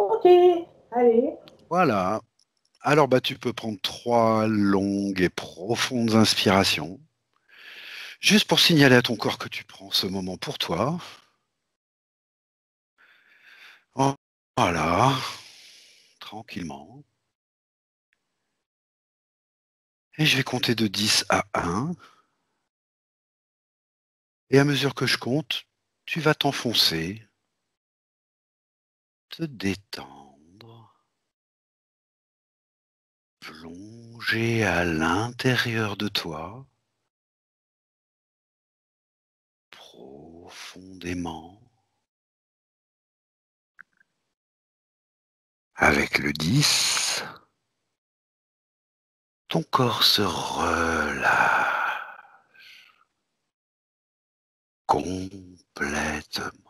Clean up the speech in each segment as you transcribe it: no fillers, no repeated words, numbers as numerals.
Ok, allez. Voilà. Alors, tu peux prendre 3 longues et profondes inspirations, juste pour signaler à ton corps que tu prends ce moment pour toi. Voilà, tranquillement. Et je vais compter de 10 à 1. Et à mesure que je compte, tu vas t'enfoncer, te détendre, plonger à l'intérieur de toi, profondément. Avec le 10, ton corps se relâche complètement.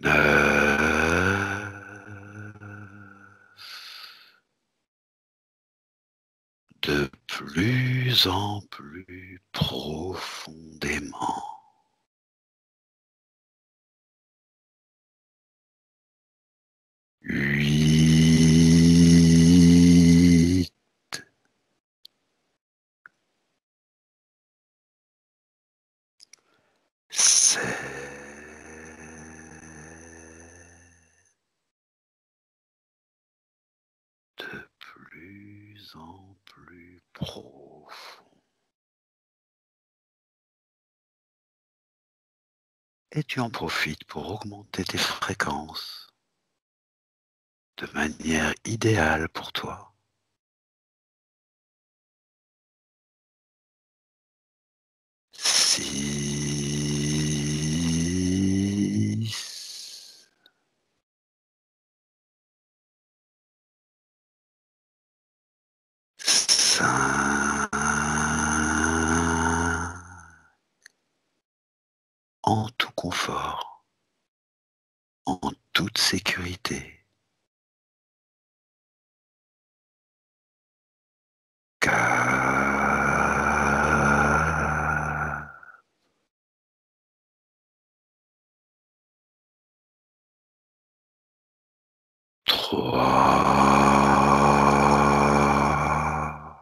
9, de plus en plus profondément. 8, 7, de plus en plus profond. Et tu en profites pour augmenter tes fréquences de manière idéale pour toi. 6, 5, en tout confort, en toute sécurité. 4, 3,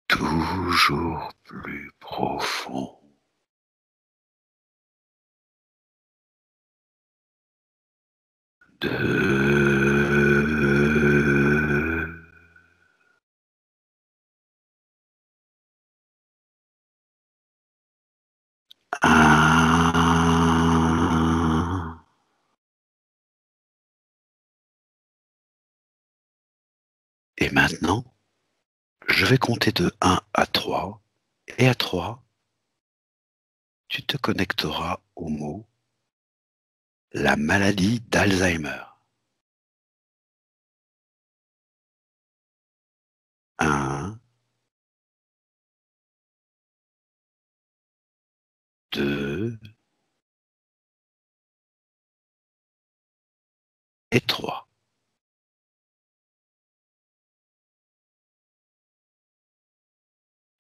toujours plus profond. 2, 1. Et maintenant, je vais compter de 1 à 3. Et à 3, tu te connecteras au mot la maladie d'Alzheimer. 1, 2 et 3.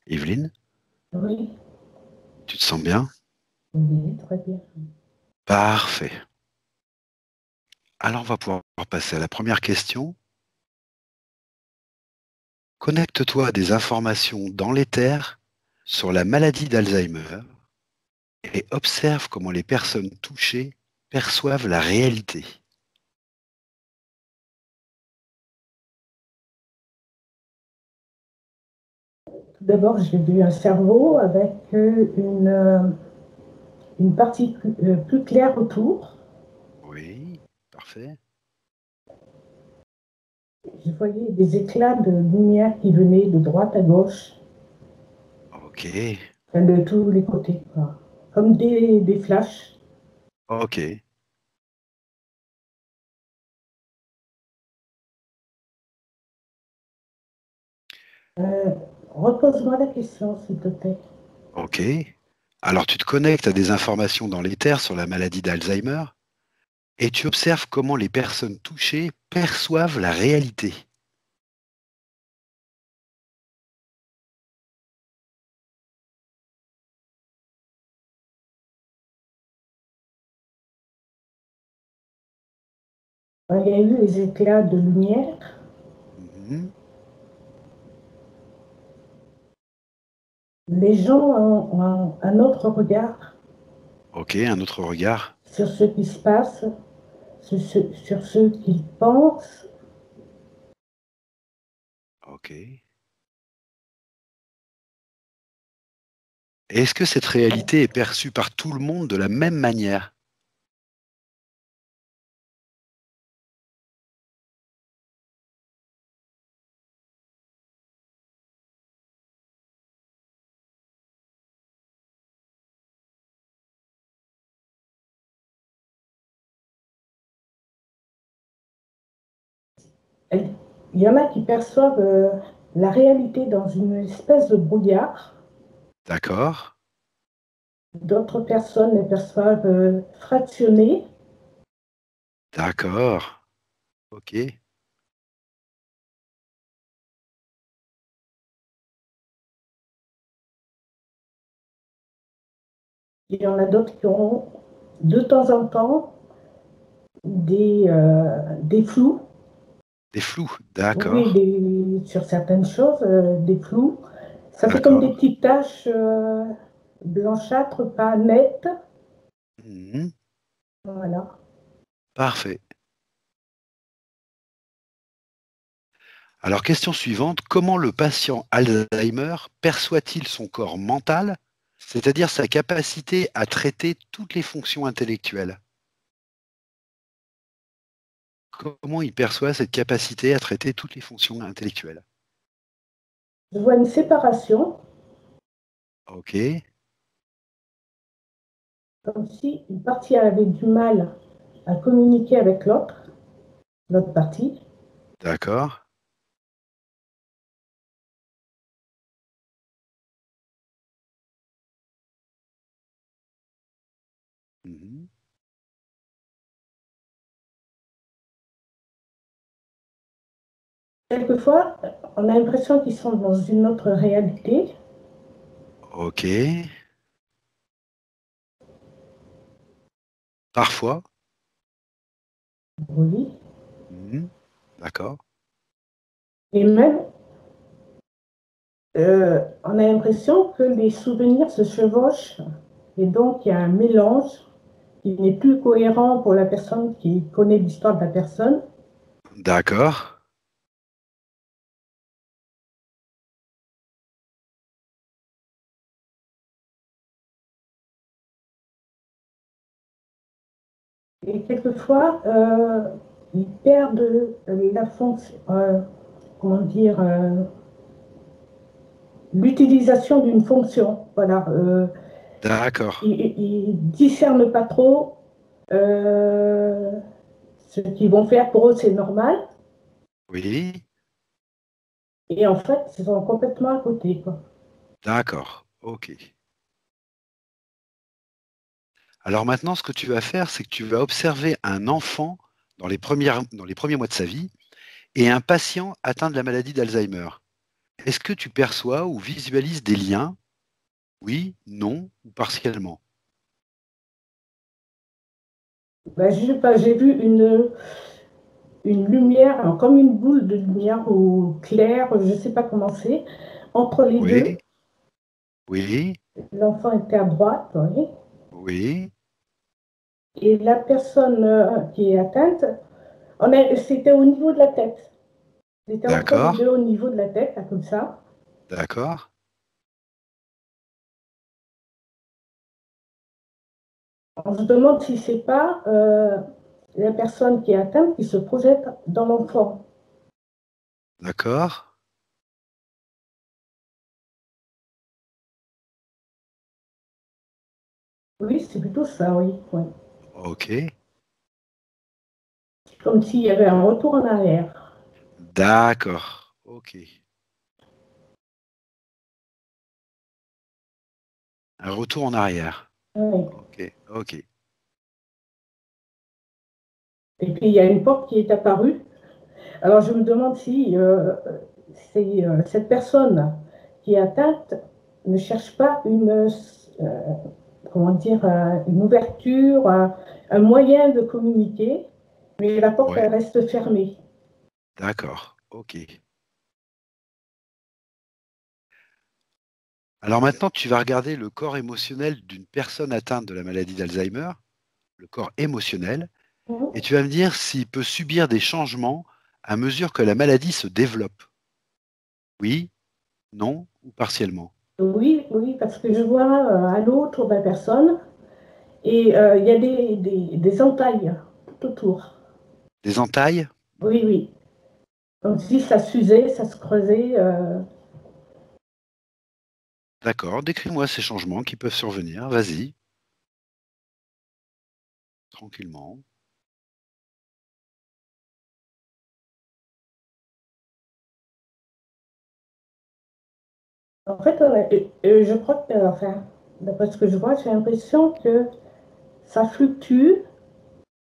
Evelyne, Oui, tu te sens bien? oui, très bien. Parfait. Alors on va pouvoir passer à la première question. Connecte-toi à des informations dans l'éther sur la maladie d'Alzheimer et observe comment les personnes touchées perçoivent la réalité. Tout d'abord, j'ai vu un cerveau avec une partie plus claire autour. Oui, parfait. Je voyais des éclats de lumière qui venaient de droite à gauche, Ok, enfin, de tous les côtés, quoi. Comme des flashs. ok. Euh, Repose-moi la question, s'il te plaît. Ok. Alors tu te connectes à des informations dans l'éther sur la maladie d'Alzheimer et tu observes comment les personnes touchées perçoivent la réalité. Il y a eu les éclats de lumière. Mhm. Les gens ont un autre regard Ok, un autre regard. sur ce qui se passe, sur ce qu'ils pensent. Ok. Et est-ce que cette réalité est perçue par tout le monde de la même manière? Il y en a qui perçoivent la réalité dans une espèce de brouillard. D'accord. D'autres personnes les perçoivent fractionnées. D'accord. Ok. Il y en a d'autres qui ont de temps en temps des flous. Des flous. Oui, D'accord. sur certaines choses, des flous. Ça fait comme des D'accord. petites taches blanchâtres, pas nettes. Mhm. Voilà. Parfait. Alors, question suivante. Comment le patient Alzheimer perçoit-il son corps mental, c'est-à-dire sa capacité à traiter toutes les fonctions intellectuelles? Comment il perçoit cette capacité à traiter toutes les fonctions intellectuelles? Je vois une séparation, Ok. comme si une partie avait du mal à communiquer avec l'autre partie. D'accord. Mhm. Quelquefois, on a l'impression qu'ils sont dans une autre réalité. Ok. Parfois. Oui. Mhm. D'accord. Et même, on a l'impression que les souvenirs se chevauchent. Et donc, il y a un mélange qui n'est plus cohérent pour la personne qui connaît l'histoire de la personne. D'accord. Et quelquefois, ils perdent la fonction, comment dire, l'utilisation d'une fonction. Voilà. D'accord. Ils ne discernent pas trop euh, ce qu'ils vont faire. Pour eux, c'est normal. Oui. Et en fait, ils sont complètement à côté, quoi. D'accord. Ok. Alors maintenant, ce que tu vas faire, c'est que tu vas observer un enfant dans les premiers mois de sa vie et un patient atteint de la maladie d'Alzheimer. Est-ce que tu perçois ou visualises des liens? Oui, non ou partiellement? Ben, je sais pas, j'ai vu une lumière, alors comme une boule de lumière ou claire, je ne sais pas comment c'est, entre les Oui, deux. oui, L'enfant était à droite, oui, oui. et la personne qui est atteinte, c'était au niveau de la tête. C'était entre les D'accord, deux, au niveau de la tête, là, comme ça. d'accord. On se demande si c'est pas la personne qui est atteinte qui se projette dans l'enfant. D'accord. Oui, c'est plutôt ça, oui, oui. Ok. Comme s'il y avait un retour en arrière. D'accord. Ok. Un retour en arrière. Oui. Ok. Ok. Et puis il y a une porte qui est apparue. Alors je me demande si cette personne qui est atteinte ne cherche pas comment dire, une ouverture, un moyen de communiquer. mais la porte, Ouais, elle reste fermée. d'accord, ok. Alors maintenant, tu vas regarder le corps émotionnel d'une personne atteinte de la maladie d'Alzheimer, le corps émotionnel, et Mhm. tu vas me dire s'il peut subir des changements à mesure que la maladie se développe. Oui, non ou partiellement. Oui, oui, parce que je vois à l'autre de la personne et il y a des entailles tout autour. Des entailles? Oui, oui. Comme si ça s'usait, ça se creusait. D'accord, décris-moi ces changements qui peuvent survenir. Vas-y, tranquillement. En fait, je crois que, enfin, d'après ce que je vois, j'ai l'impression que ça fluctue.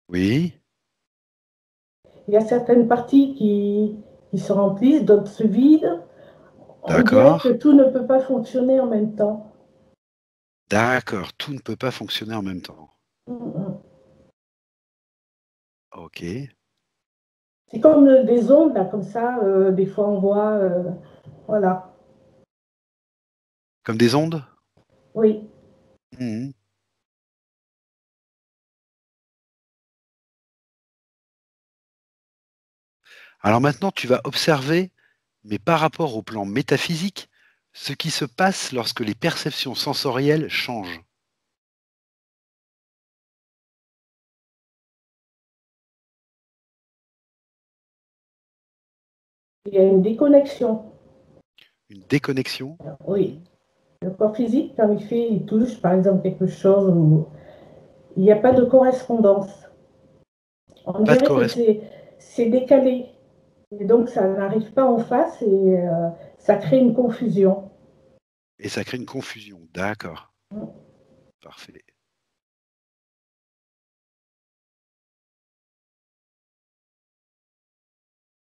Oui, Il y a certaines parties qui se remplissent, d'autres se vident. On dirait que d'accord. tout ne peut pas fonctionner en même temps. D'accord, tout ne peut pas fonctionner en même temps. Mhm. Ok. C'est comme des ondes, là, comme ça, des fois on voit, voilà. Comme des ondes? Oui. Mhm. Alors maintenant, tu vas observer, mais par rapport au plan métaphysique, ce qui se passe lorsque les perceptions sensorielles changent. Il y a une déconnexion. Une déconnexion? Oui. Mhm. Le corps physique, quand il touche, par exemple, quelque chose où il n'y a pas de correspondance. On Pas de dirait que correspondance. c'est décalé. Et donc, ça n'arrive pas en face et ça crée une confusion. Et ça crée une confusion. D'accord. Parfait.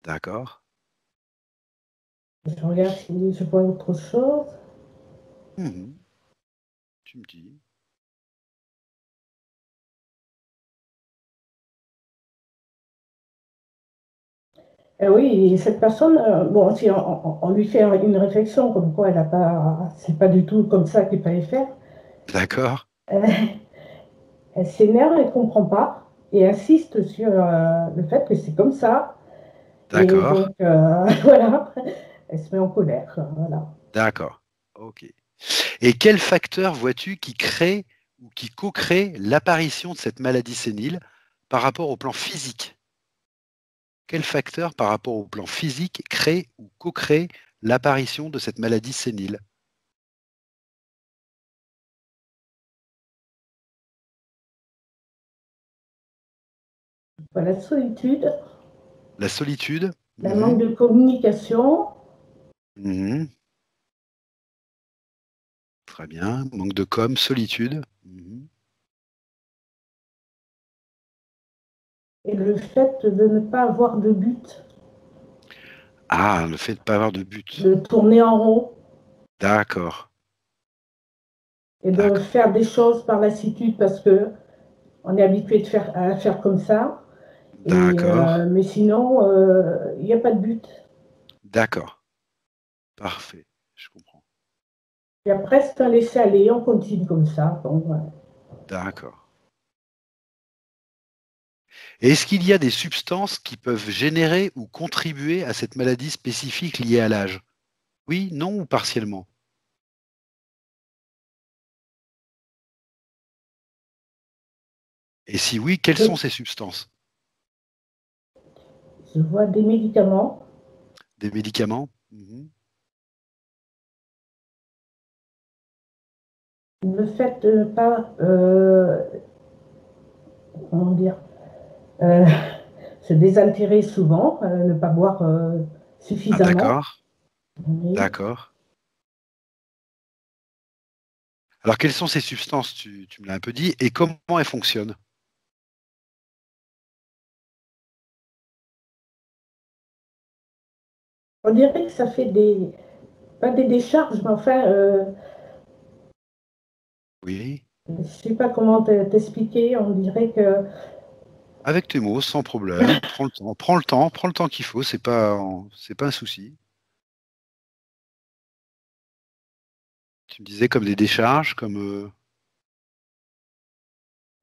D'accord. Je regarde si je vois autre chose. Mhm. Tu me dis. Oui, et cette personne, bon, si on lui fait une réflexion comme quoi elle a pas, c'est pas du tout comme ça qu'il fallait faire, D'accord. euh, elle s'énerve, elle comprend pas et insiste sur le fait que c'est comme ça. Et D'accord. donc, voilà, elle se met en colère. Voilà. D'accord. Ok. Et quel facteur vois-tu qui crée ou qui co-crée l'apparition de cette maladie sénile par rapport au plan physique? Quel facteur par rapport au plan physique crée ou co-crée l'apparition de cette maladie sénile? Voilà, la solitude, La solitude? la manque Mhm. de communication Mhm. Très bien. Manque de com, solitude. Mhm. et le fait de ne pas avoir de but, Ah, le fait de ne pas avoir de but. de tourner en rond D'accord. et de D'accord. faire des choses par lassitude parce que on est habitué à faire comme ça. Et, D'accord. mais sinon, il n'y a pas de but. D'accord. Parfait. Je comprends. Il y a presque un laisser-aller, on continue comme ça. Bon, voilà. D'accord. Et est-ce qu'il y a des substances qui peuvent générer ou contribuer à cette maladie spécifique liée à l'âge? Oui, non ou partiellement? Et si oui, quelles sont Je, ces substances? je vois des médicaments. Des médicaments? Mhm. Le fait de ne pas, comment dire, euh, se désaltérer souvent, ne pas boire Ah, suffisamment. d'accord, Oui. d'accord. Alors, quelles sont ces substances? Tu me l'as un peu dit. Et comment elles fonctionnent? On dirait que ça fait pas des décharges, mais enfin, Oui, je ne sais pas comment t'expliquer. On dirait que Avec tes mots, sans problème. Prends le temps qu'il faut, c'est pas un souci. Tu me disais comme des décharges, comme...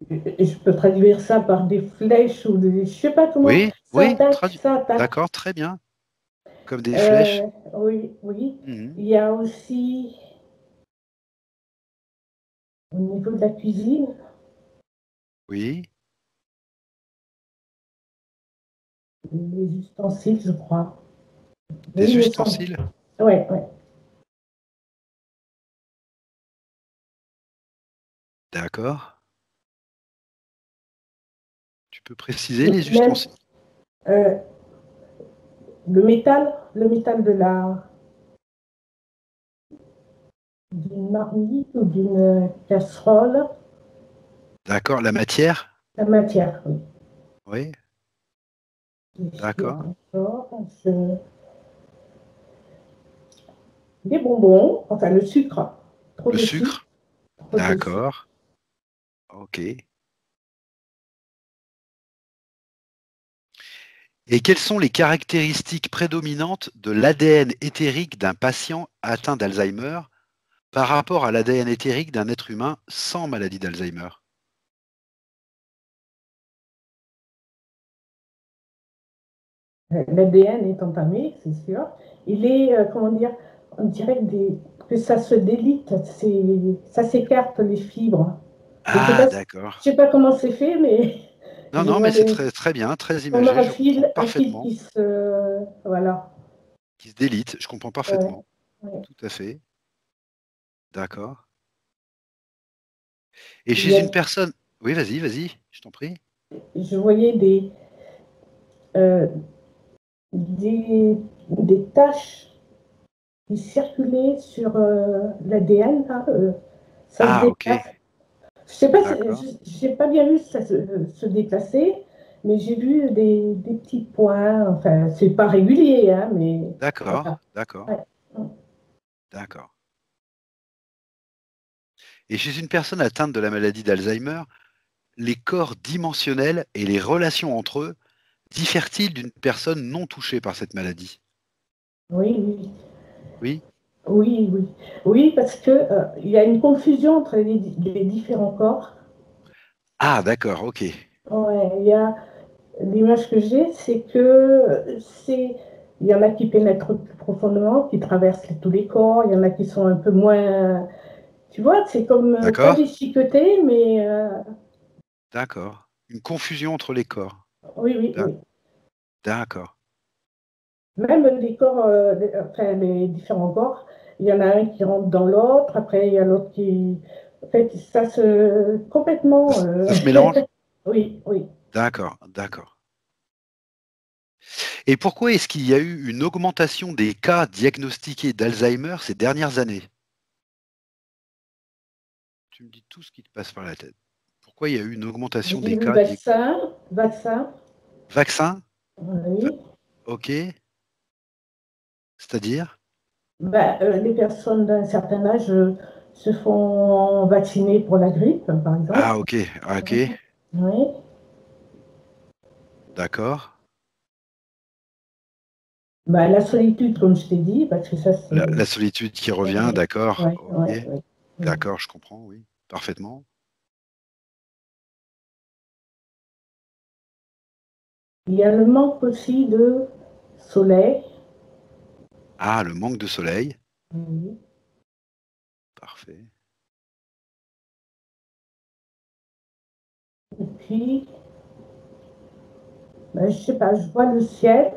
Et je peux traduire ça par des flèches ou des... Je sais pas comment. Oui, Ça oui, attaque, ça attaque. d'accord, très bien. Comme des flèches. Oui, oui. Mhm. Il y a aussi, au niveau de la cuisine, Oui, les ustensiles, je crois. Oui, des il me semble. ustensiles. Oui, oui. D'accord. Tu peux préciser les Même ustensiles? euh, le métal de la d'une marmite ou d'une casserole, D'accord, la matière? la matière, oui. Oui, Qu'est-ce qu'il y a d'accord. encore? Des bonbons, enfin le sucre. Trop Le de sucre, sucre? trop de sucre. D'accord. Ok. Et quelles sont les caractéristiques prédominantes de l'ADN éthérique d'un patient atteint d'Alzheimer par rapport à l'ADN éthérique d'un être humain sans maladie d'Alzheimer? L'ADN est entamé, c'est sûr. Il est, comment dire, on dirait que ça se délite, ça s'écarte les fibres. Je ne sais Ah, pas, d'accord. je sais pas comment c'est fait, mais Non, je non, vois mais c'est des, très, très bien, très comme imagé, je comprends un fil parfaitement. qui se, voilà. Qui se délite, je comprends Ouais, parfaitement. ouais. Tout à fait. D'accord. Et Il y chez a, une personne... Oui, vas-y, vas-y, je t'en prie. je voyais euh, des taches qui circulaient sur l'ADN, ça se Ah, ok, déplace. Je sais pas, d'accord. je n'ai pas bien vu ça se déplacer, mais j'ai vu des petits points. Enfin, c'est pas régulier, hein, mais D'accord, voilà. d'accord, Ouais. d'accord. Et chez une personne atteinte de la maladie d'Alzheimer, les corps dimensionnels et les relations entre eux diffèrent-ils d'une personne non touchée par cette maladie? Oui, oui, Oui? oui, oui, oui, parce que il y a une confusion entre les différents corps. Ah, d'accord, ok. Ouais, il y a l'image que j'ai, c'est que il y en a qui pénètrent plus profondément, qui traversent tous les corps. Il y en a qui sont un peu moins. Tu vois, c'est comme pas D'accord, déchiqueté, mais d'accord. Une confusion entre les corps. oui, oui, D'ac- oui. D'accord. Même les corps, enfin les différents corps, il y en a un qui rentre dans l'autre, après il y a l'autre qui. En fait, ça se. Ça, Complètement. ça se mélange? Oui, oui. D'accord, d'accord. Et pourquoi est-ce qu'il y a eu une augmentation des cas diagnostiqués d'Alzheimer ces dernières années? Tu me dis tout ce qui te passe par la tête. Pourquoi il y a eu une augmentation des J'ai vu cas vaccin, vaccins? Va- oui. Ok, c'est-à-dire? Ben, les personnes d'un certain âge se font vacciner pour la grippe, par exemple. Ah, ok, ah, ok, Oui. d'accord. Ben, la solitude, comme je t'ai dit, parce que ça, c'est. La solitude qui revient, Oui, d'accord, oui, ok, oui, oui. Oui. d'accord, je comprends, oui, parfaitement. Il y a le manque aussi de soleil. Ah, le manque de soleil, Oui. parfait. Et puis, ben, je sais pas, je vois le ciel,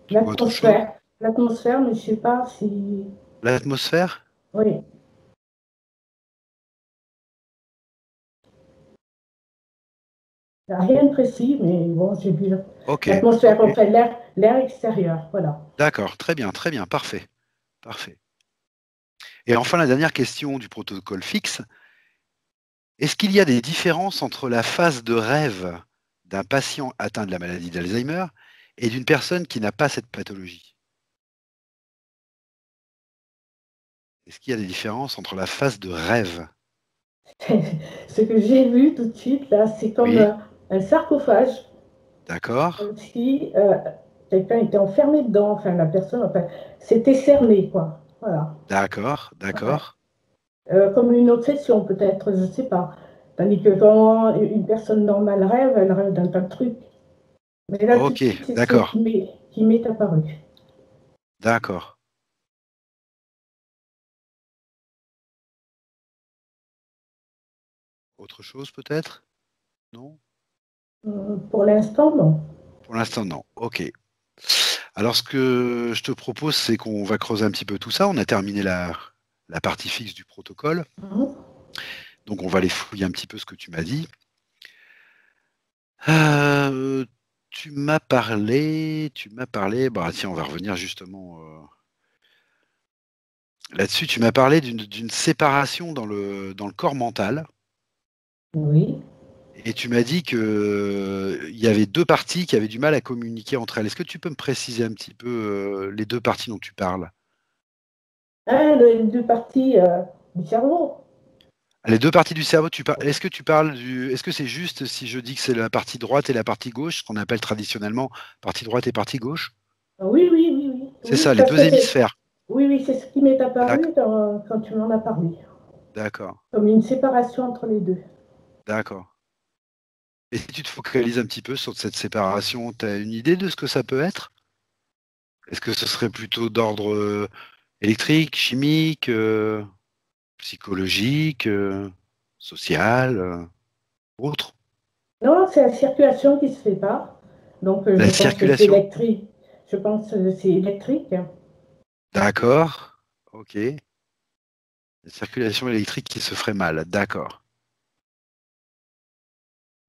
Tu vois autre chose? l'atmosphère, mais je sais pas si. L'atmosphère? Oui, il n'y a rien de précis, mais bon, j'ai vu Ok, l'atmosphère, ok, enfin l'air extérieur, voilà. d'accord, très bien, parfait, parfait. Et enfin, la dernière question du protocole fixe. Est-ce qu'il y a des différences entre la phase de rêve d'un patient atteint de la maladie d'Alzheimer et d'une personne qui n'a pas cette pathologie? Est-ce qu'il y a des différences entre la phase de rêve? Ce que j'ai vu tout de suite, là, c'est comme Oui, un sarcophage, d'accord, comme si quelqu'un était enfermé dedans, enfin, la personne, enfin, c'était cerné, quoi. Voilà. d'accord, Ouais. d'accord. Comme une obsession, peut-être, je ne sais pas. Tandis que quand une personne normale rêve, elle rêve d'un tas de trucs. Mais là, tout de Ok, suite, c'est ce d'accord, qui m'est apparu. d'accord. Autre chose peut-être? Non? Pour l'instant, non. Pour l'instant, non. Ok. Alors, ce que je te propose, c'est qu'on va creuser un petit peu tout ça. On a terminé la partie fixe du protocole. Mhm. Donc, on va aller fouiller un petit peu ce que tu m'as dit. Euh, tu m'as parlé, bah tiens, on va revenir justement là-dessus. Tu m'as parlé d'une séparation dans le corps mental. Oui. Et tu m'as dit que, il y avait deux parties qui avaient du mal à communiquer entre elles. Est-ce que tu peux me préciser un petit peu les deux parties dont tu parles? Ah, les deux parties du cerveau. Les deux parties du cerveau, est-ce que tu parles est-ce que c'est juste si je dis que c'est la partie droite et la partie gauche, ce qu'on appelle traditionnellement partie droite et partie gauche? Oui, oui, oui, oui. C'est Oui, ça, les parce deux que c'est. hémisphères. Oui, oui, c'est ce qui m'est apparu D'ac- quand tu m'en as parlé. D'accord, Comme une séparation entre les deux. d'accord. Et si tu te focalises un petit peu sur cette séparation, tu as une idée de ce que ça peut être? Est-ce que ce serait plutôt d'ordre électrique, chimique, psychologique, social, autre? Non, c'est la circulation qui se fait pas. Donc, La je pense que c'est circulation? électrique. Je pense que c'est électrique. D'accord, ok. La circulation électrique qui se ferait mal, d'accord,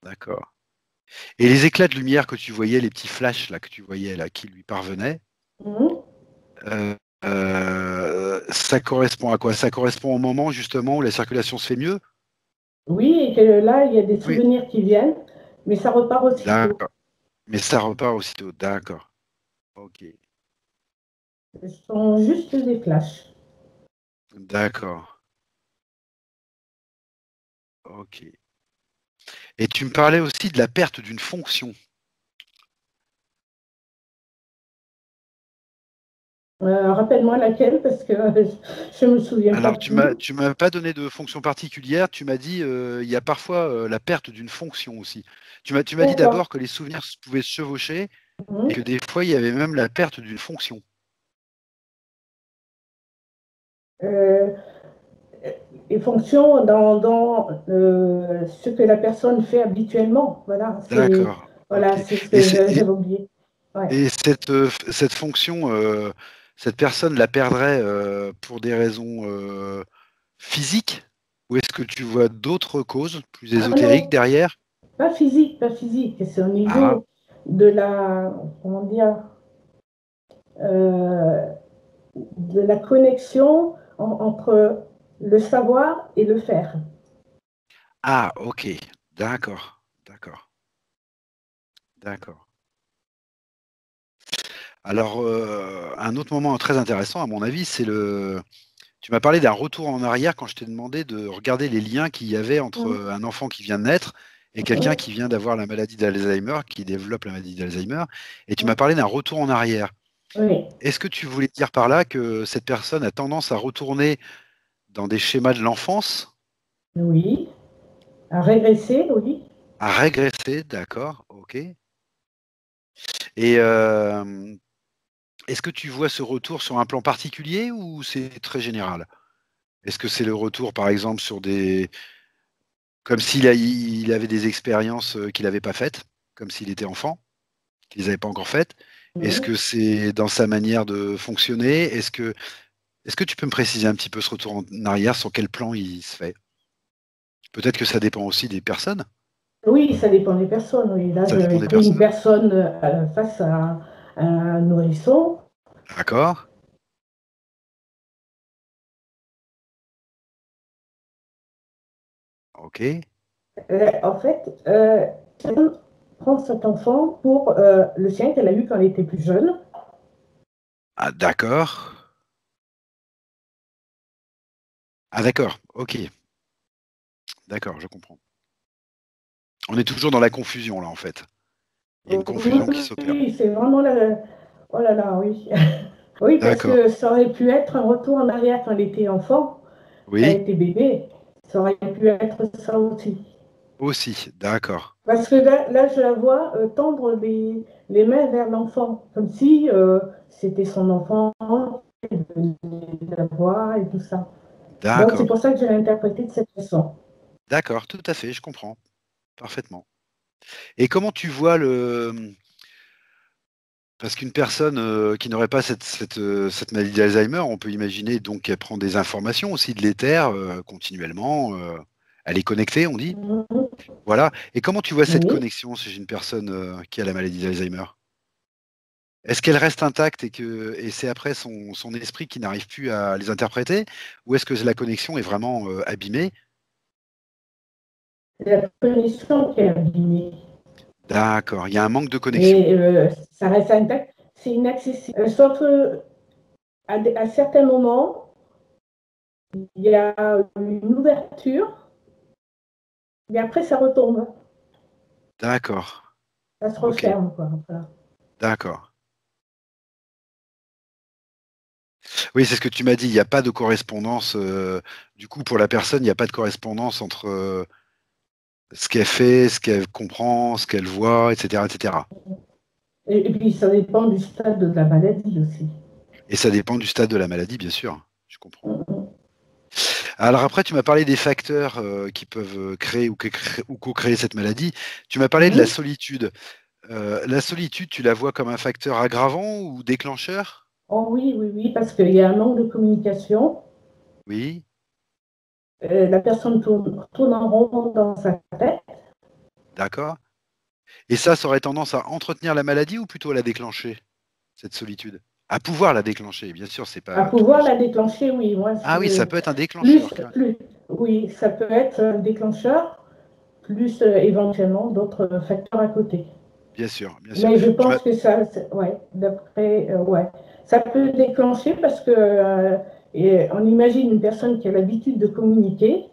d'accord. Et les éclats de lumière que tu voyais, les petits flashs là que tu voyais là qui lui parvenaient, Mhm. euh, ça correspond à quoi? Ça correspond au moment justement où la circulation se fait mieux? Oui, et que là, il y a des Oui, souvenirs qui viennent, mais ça repart aussitôt. d'accord. Mais ça repart aussitôt, d'accord. Ok, Ce sont juste des flashs. d'accord. Ok. Et tu me parlais aussi de la perte d'une fonction. Rappelle-moi laquelle, parce que je ne me souviens pas Alors, de tu m'as, tout. tu m'as pas donné de fonction particulière. Tu m'as dit, il y a parfois la perte d'une fonction aussi. Tu m'as dit D'accord. d'abord que les souvenirs pouvaient se chevaucher et que Mhm. des fois, il y avait même la perte d'une fonction. Euh, et fonction dans ce que la personne fait habituellement. D'accord. Ok. Voilà, c'est ce Et, que c'est- et- j'avais oublié. Ouais. et cette fonction, cette personne la perdrait pour des raisons physiques? Ou est-ce que tu vois d'autres causes plus Ah ésotériques non, derrière? pas physique, pas physique. C'est au Ah, niveau de comment dire, euh, de la connexion entre le savoir et le faire. ah, ok. D'accord. D'accord. D'accord. Alors, un autre moment très intéressant, à mon avis, c'est le. Tu m'as parlé d'un retour en arrière quand je t'ai demandé de regarder les liens qu'il y avait entre Mhm. un enfant qui vient de naître et quelqu'un qui vient d'avoir la maladie d'Alzheimer, qui développe la maladie d'Alzheimer. Et tu m'as parlé d'un retour en arrière. Oui, Est-ce que tu voulais dire par là que cette personne a tendance à retourner dans des schémas de l'enfance, oui. À régresser, oui. à régresser, d'accord, ok. Et est-ce que tu vois ce retour sur un plan particulier ou c'est très général? Est-ce que c'est le retour, par exemple, sur des. Comme il avait des expériences qu'il n'avait pas faites, comme s'il était enfant, qu'il les avait pas encore faites? Est-ce Mhm. que c'est dans sa manière de fonctionner? Est-ce que tu peux me préciser un petit peu ce retour en arrière, sur quel plan il se fait? Peut-être que ça dépend aussi des personnes. Oui, ça dépend des personnes. Oui. Là, Ça dépend j'avais des pris une personnes. personne face à un nourrisson. D'accord? Ok. En fait, elle prend cet enfant pour le sien qu'elle a eu quand elle était plus jeune. Ah, d'accord. Ah, d'accord. Ok. D'accord, je comprends. On est toujours dans la confusion, là, en fait. Il y a une Oui, confusion qui s'opère. oui, c'est vraiment la... Oh là là, oui. Oui, parce D'accord. que ça aurait pu être un retour en arrière quand elle était enfant, quand elle Oui, était bébé. Ça aurait pu être ça aussi. aussi. D'accord. Parce que là, je la vois tendre les mains vers l'enfant, comme si c'était son enfant, elle venait de la voir et tout ça. Donc, c'est D'accord. pour ça que je l'ai interprété de cette façon. D'accord, tout à fait, je comprends. Parfaitement. Et comment tu vois le... Parce qu'une personne qui n'aurait pas cette maladie d'Alzheimer, on peut imaginer donc qu'elle prend des informations aussi de l'éther continuellement. Elle est connectée, on dit. Mhm. Voilà. Et comment tu vois cette Oui. connexion chez une personne qui a la maladie d'Alzheimer? Est-ce qu'elle reste intacte et c'est après son esprit qui n'arrive plus à les interpréter? Ou est-ce que la connexion est vraiment abîmée? La connexion qui est abîmée. D'accord, il y a un manque de connexion. Mais ça reste intact. C'est inaccessible. Sauf à certains moments, il y a une ouverture, mais après, ça retombe. D'accord. Ça se Ok, referme, quoi. Voilà. d'accord. Oui, c'est ce que tu m'as dit. Il n'y a pas de correspondance. Du coup, pour la personne, il n'y a pas de correspondance entre ce qu'elle fait, ce qu'elle comprend, ce qu'elle voit, etc., etc. Et puis, ça dépend du stade de la maladie aussi. Et ça dépend du stade de la maladie, bien sûr. Je comprends. Mhm. Alors après, tu m'as parlé des facteurs qui peuvent créer ou co-créer cette maladie. Tu m'as parlé de la Mhm. solitude. La solitude, tu la vois comme un facteur aggravant ou déclencheur? Oh oui, oui, oui, parce qu'il y a un manque de communication. Oui, La personne tourne en rond dans sa tête. d'accord. Et ça aurait tendance à entretenir la maladie ou plutôt à la déclencher, cette solitude? À pouvoir la déclencher, bien sûr, c'est À pas tous les... pouvoir la déclencher, oui. Moi, Ah oui, ça peut être un plus, déclencheur, carrément. oui, ça peut être un déclencheur, plus éventuellement d'autres facteurs à côté. Bien sûr, bien sûr. Mais je Tu m'as... pense que ça, ouais, d'après, ouais, ça peut déclencher parce que on imagine une personne qui a l'habitude de communiquer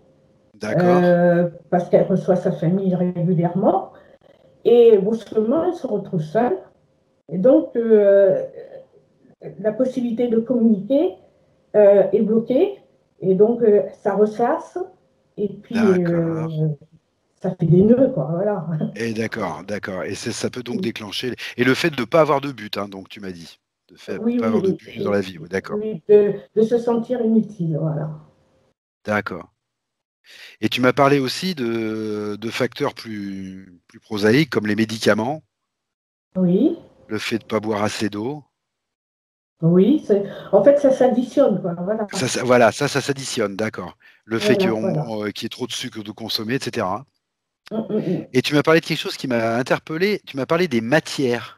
D'accord, parce qu'elle reçoit sa famille régulièrement et brusquement elle se retrouve seule. Et donc la possibilité de communiquer est bloquée et donc ça ressasse et puis d'accord. ça fait des nœuds, quoi, voilà. Et d'accord, d'accord. Et ça peut donc déclencher... Et le fait de ne pas avoir de but, hein, donc tu m'as dit. De fait, Oui, pas oui, avoir de oui, but dans la vie, oui, d'accord. oui, de se sentir inutile, voilà. D'accord. Et tu m'as parlé aussi de facteurs plus prosaïques comme les médicaments, Oui, le fait de ne pas boire assez d'eau. oui, en fait, ça s'additionne, quoi, voilà. Voilà, ça s'additionne, d'accord. Le fait Voilà, voilà. qu'il y ait trop de sucre de consommer, etc. Hum, hum, hum. Et tu m'as parlé de quelque chose qui m'a interpellé, tu m'as parlé des matières.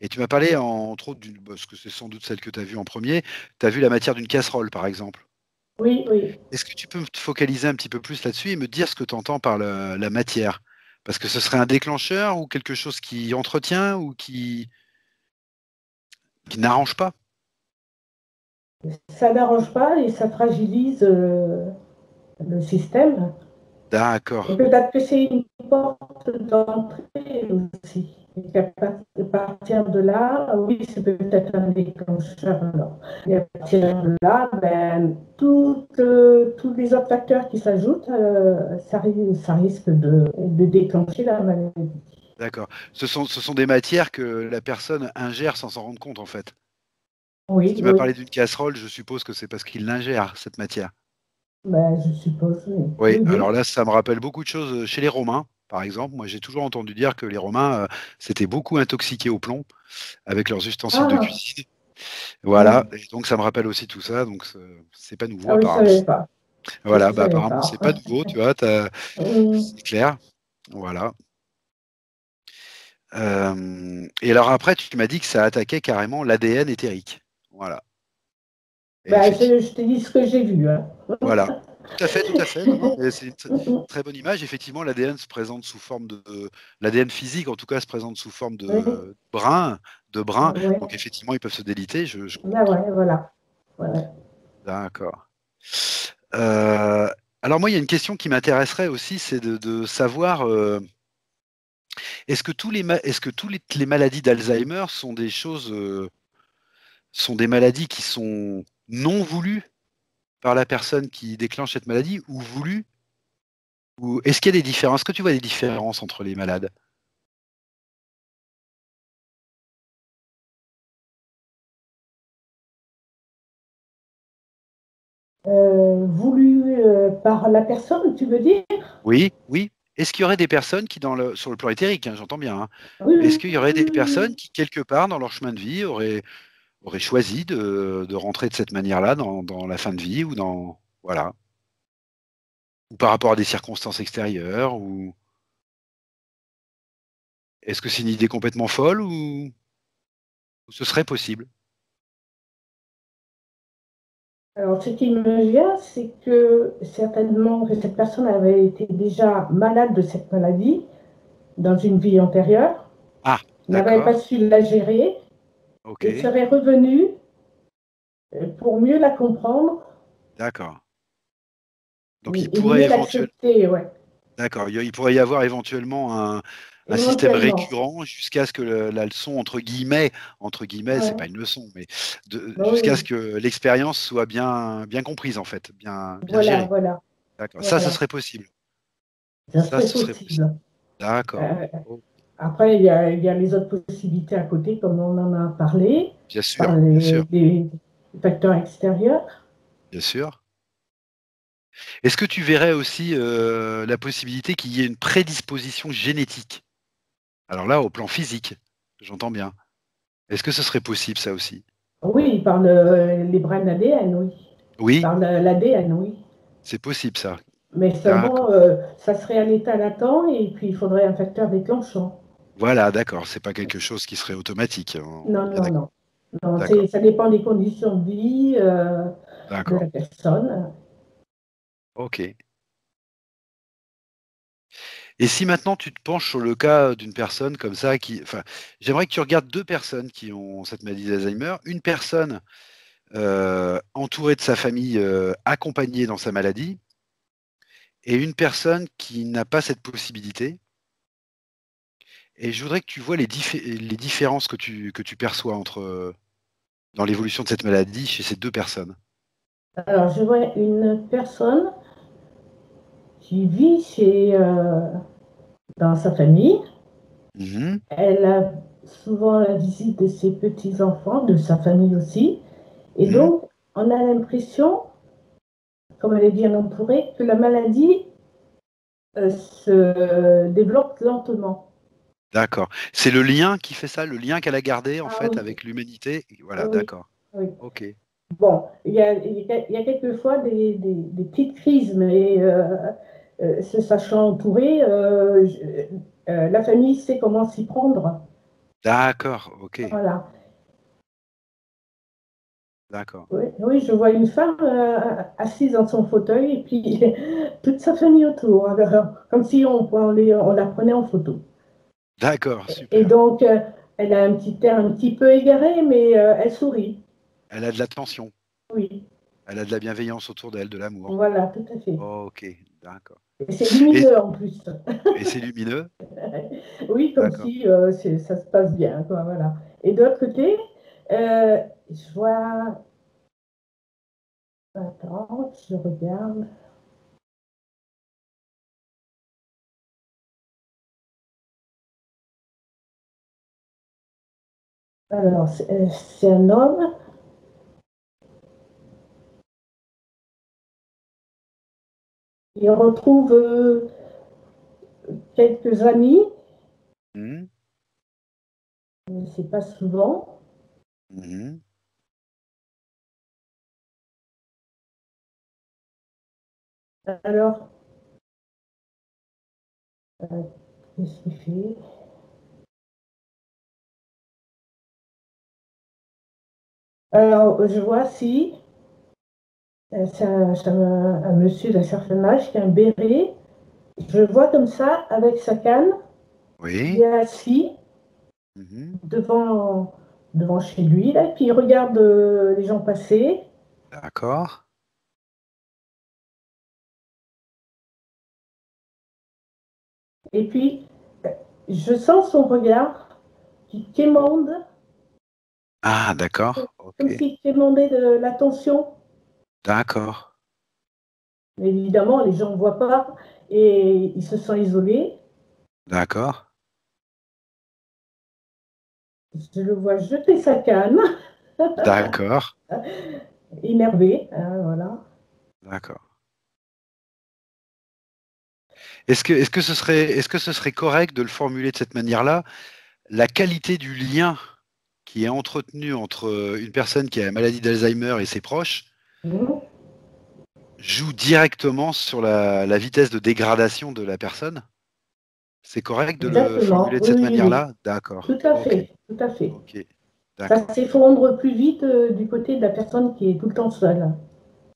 Et tu m'as parlé entre autres d'une, parce que c'est sans doute celle que tu as vue en premier, tu as vu la matière d'une casserole, par exemple. Oui, oui. Est-ce que tu peux me focaliser un petit peu plus là-dessus et me dire ce que tu entends par la matière? Parce que ce serait un déclencheur ou quelque chose qui entretient ou qui n'arrange pas? Ça n'arrange pas et ça fragilise le système. Et D'accord, peut-être que c'est une porte d'entrée aussi. Et qu'à partir de là, oui, c'est peut-être un déclencheur. Alors. Et à partir de là, ben, tous les autres facteurs qui s'ajoutent, ça risque de déclencher la maladie. d'accord. Ce sont des matières que la personne ingère sans s'en rendre compte, en fait. Si Oui, tu m'as oui, parlé d'une casserole, je suppose que c'est parce qu'il l'ingère, cette matière. ben, je suppose, oui. Oui, Oui, alors oui. là, ça me rappelle beaucoup de choses chez les Romains, par exemple. Moi, j'ai toujours entendu dire que les Romains s'étaient beaucoup intoxiqués au plomb avec leurs ustensiles de Ah, cuisine. oui. Voilà, et donc ça me rappelle aussi tout ça, donc c'est pas nouveau Ah oui, je ne apparemment. savais pas. Je ne Voilà, bah savais apparemment pas. c'est pas nouveau, tu vois, Hum. c'est clair. Voilà. Et alors après, tu m'as dit que ça attaquait carrément l'ADN éthérique. Voilà. Et Ben, effectivement, je te dis ce que j'ai vu, hein. voilà. Tout à fait. Non, non, mais c'est une très bonne image. Effectivement, l'ADN se présente sous forme l'ADN physique, en tout cas, se présente sous forme Oui, de brins. oui. Donc effectivement, ils peuvent se déliter. Je Ben comprends. ouais, voilà. Ouais. D'accord. Euh, Alors moi, il y a une question qui m'intéresserait aussi, c'est de savoir, est-ce que toutes les maladies d'Alzheimer sont des choses, sont des maladies qui sont non voulues par la personne qui déclenche cette maladie ou voulues? Ou est-ce qu'il y a des différences? Est-ce que tu vois des différences entre les malades? Voulu par la personne, tu veux dire? Oui, oui. Est-ce qu'il y aurait des personnes qui, sur le plan éthérique, hein, j'entends bien, hein, Oui, est-ce oui, qu'il y aurait des oui, personnes oui. qui, quelque part dans leur chemin de vie, auraient choisi de rentrer de cette manière-là dans la fin de vie ou voilà, ou par rapport à des circonstances extérieures, ou est-ce que c'est une idée complètement folle ou ce serait possible? Alors, ce qui me vient, c'est que certainement que cette personne avait été déjà malade de cette maladie dans une vie antérieure, Ah, n'avait pas d'accord, su la gérer et ok, serait revenue pour mieux la comprendre d'accord. Donc il et pourrait mieux éventuellement, l'accepter, ouais, d'accord, il pourrait y avoir éventuellement un système éventuellement. récurrent jusqu'à ce que la leçon, entre guillemets, c'est pas Ouais. une leçon, mais Bah oui, jusqu'à ce oui. que l'expérience soit bien comprise, en fait, bien Voilà, gérée. voilà, D'accord. Ça, ce voilà. serait possible. Ça Ça, serait ce serait possible. possible. D'accord. Euh, Oh, Après, il y a les autres possibilités à côté, comme on en a parlé, bien par sûr, bien sûr, des facteurs extérieurs. bien sûr. Est-ce que tu verrais aussi la possibilité qu'il y ait une prédisposition génétique? Alors là, au plan physique, j'entends bien. Est-ce que ce serait possible, ça aussi? Oui, par les brins ADN, oui. Oui, Par l'ADN, oui. c'est possible, ça. Mais D'accord. seulement, ça serait un état latent et puis il faudrait un facteur déclenchant. Voilà, d'accord. C'est pas quelque chose qui serait automatique. On Non, est bien non, d'accord. non. Non, D'accord. ça dépend des conditions de vie de D'accord. la personne. Ok. Et si maintenant tu te penches sur le cas d'une personne comme ça enfin, j'aimerais que tu regardes deux personnes qui ont cette maladie d'Alzheimer. Une personne entourée de sa famille, accompagnée dans sa maladie, et une personne qui n'a pas cette possibilité. Et je voudrais que tu vois les différences que tu perçois dans l'évolution de cette maladie chez ces deux personnes. Alors, je vois une personne qui vit dans sa famille. Mhm, Elle a souvent la visite de ses petits-enfants, de sa famille aussi. Et mhm. donc, on a l'impression, comme elle est bien entourée, que la maladie se développe lentement. D'accord. C'est le lien qui fait ça, le lien qu'elle a gardé en Ah fait oui, avec l'humanité. Voilà, oui, d'accord. oui. Ok. Bon, il y a quelquefois des petites crises, mais se sachant entourée, la famille sait comment s'y prendre. D'accord, ok. Voilà. D'accord. Oui, oui, je vois une femme assise dans son fauteuil et puis toute sa famille autour, alors, comme si on la prenait en photo. D'accord, Et super. donc, elle a un petit air un petit peu égaré, mais elle sourit. Elle a de l'attention, Oui, elle a de la bienveillance autour d'elle, de l'amour. voilà, tout à fait. Ok, d'accord. Et c'est Et, lumineux en plus. et c'est lumineux? Oui, comme D'accord. si ça se passe bien, quoi, voilà. Et de l'autre côté, je vois. Attends, je regarde. Alors, c'est un homme. Il retrouve quelques amis, Mhm, mais c'est pas souvent. mhm. Alors, qu'est-ce qu'il fait? Alors, je vois si c'est un monsieur d'un certain âge qui a un béret. Je le vois comme ça, avec sa canne. Il Oui. est assis Mhm. devant chez lui, là, et puis il regarde les gens passer. D'accord. Et puis, je sens son regard qui quémande, Ah, d'accord. comme Ok. s'il quémandait de l'attention. D'accord. Mais évidemment, les gens ne voient pas et il se sent isolé. D'accord. Je le vois jeter sa canne, D'accord. énervé, hein, voilà. D'accord. Est-ce que ce serait correct de le formuler de cette manière-là? La qualité du lien qui est entretenu entre une personne qui a la maladie d'Alzheimer et ses proches Mhm. joue directement sur la vitesse de dégradation de la personne? C'est correct de le Exactement, formuler de oui, cette oui, oui. manière-là? D'accord. Tout à Ok. fait, tout à fait. Ok. Ça D'accord. s'effondre plus vite du côté de la personne qui est tout le temps seule.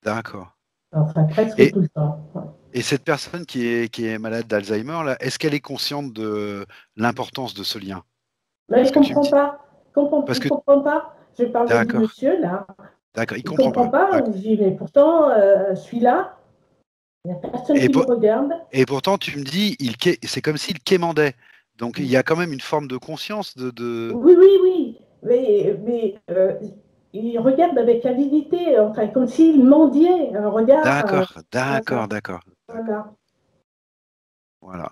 D'accord. Enfin, presque Et, tout le temps. Ouais. et cette personne qui est malade d'Alzheimer, là, est-ce qu'elle est consciente de l'importance de ce lien? Mais il Parce ne que tu me comprend dis. pas. Parce Il que. comprend pas. Je parlais du D'accord. monsieur, là. D'accord. Il Il ne comprend comprend pas. pas. Je D'accord. dis, mais pourtant, celui-là, il n'y a personne Et, qui le pour- regarde. et pourtant, tu me dis, c'est comme s'il quémandait. Donc, il y a quand même une forme de conscience de. Oui, oui, oui. Mais il regarde avec avidité, enfin, comme s'il mendiait un regard. D'accord, d'accord, Voilà, d'accord, d'accord. voilà. Voilà.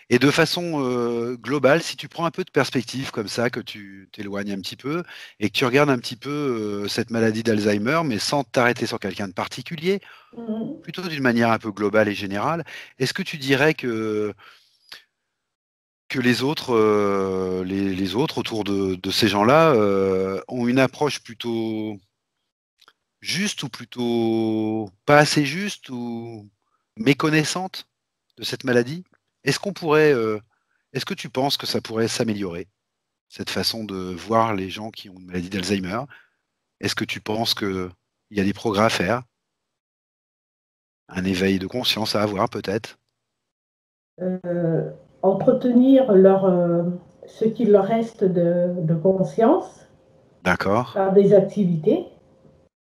Et de façon globale, si tu prends un peu de perspective comme ça, que tu t'éloignes un petit peu et que tu regardes un petit peu cette maladie d'Alzheimer, mais sans t'arrêter sur quelqu'un de particulier, Mhm. plutôt d'une manière un peu globale et générale, est-ce que tu dirais que les autres, les autres autour de ces gens-là ont une approche plutôt juste ou plutôt pas assez juste ou méconnaissante de cette maladie? Est-ce qu'on pourrait, est-ce que tu penses que ça pourrait s'améliorer, cette façon de voir les gens qui ont une maladie d'Alzheimer? Est-ce que tu penses qu'il y a des progrès à faire, un éveil de conscience à avoir peut-être? Euh, Entretenir ce qu'il leur reste de conscience D'accord. par des activités,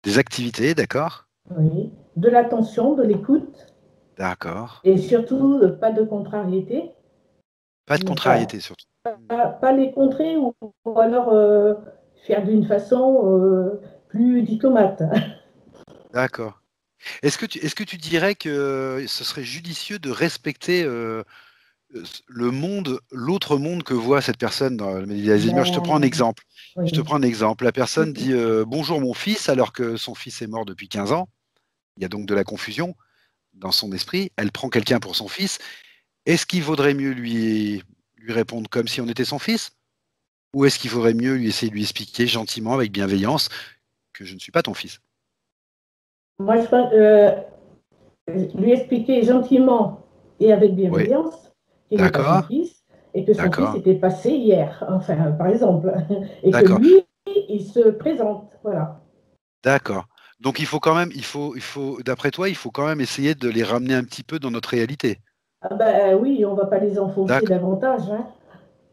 Des activités, d'accord? oui, de l'attention, de l'écoute, D'accord. et surtout pas de contrariété, Pas de ne pas, contrariété surtout. Hmm. pas les contrer ou alors faire d'une façon plus diplomate. D'accord. Est-ce que tu dirais que ce serait judicieux de respecter le monde, l'autre monde que voit cette personne dans le maladie d'Alzheimer? Je te prends un Ben, exemple. Je te oui. prends un exemple. La personne dit bonjour mon fils alors que son fils est mort depuis 15 ans. Il y a donc de la confusion dans son esprit. Elle prend quelqu'un pour son fils. Est-ce qu'il vaudrait mieux lui répondre comme si on était son fils? Ou est-ce qu'il vaudrait mieux lui essayer de lui expliquer gentiment, avec bienveillance, que je ne suis pas ton fils? Moi, je pense, lui expliquer gentiment et avec Oui, bienveillance qu'il n'est pas son d'accord, fils et que son fils d'accord, était passé hier, enfin, par exemple, et que d'accord, lui, il se présente. Voilà. d'accord. Donc il faut quand même, d'après toi, il faut quand même essayer de les ramener un petit peu dans notre réalité. Ah ben oui, on ne va pas les enfoncer D'accord. davantage, hein.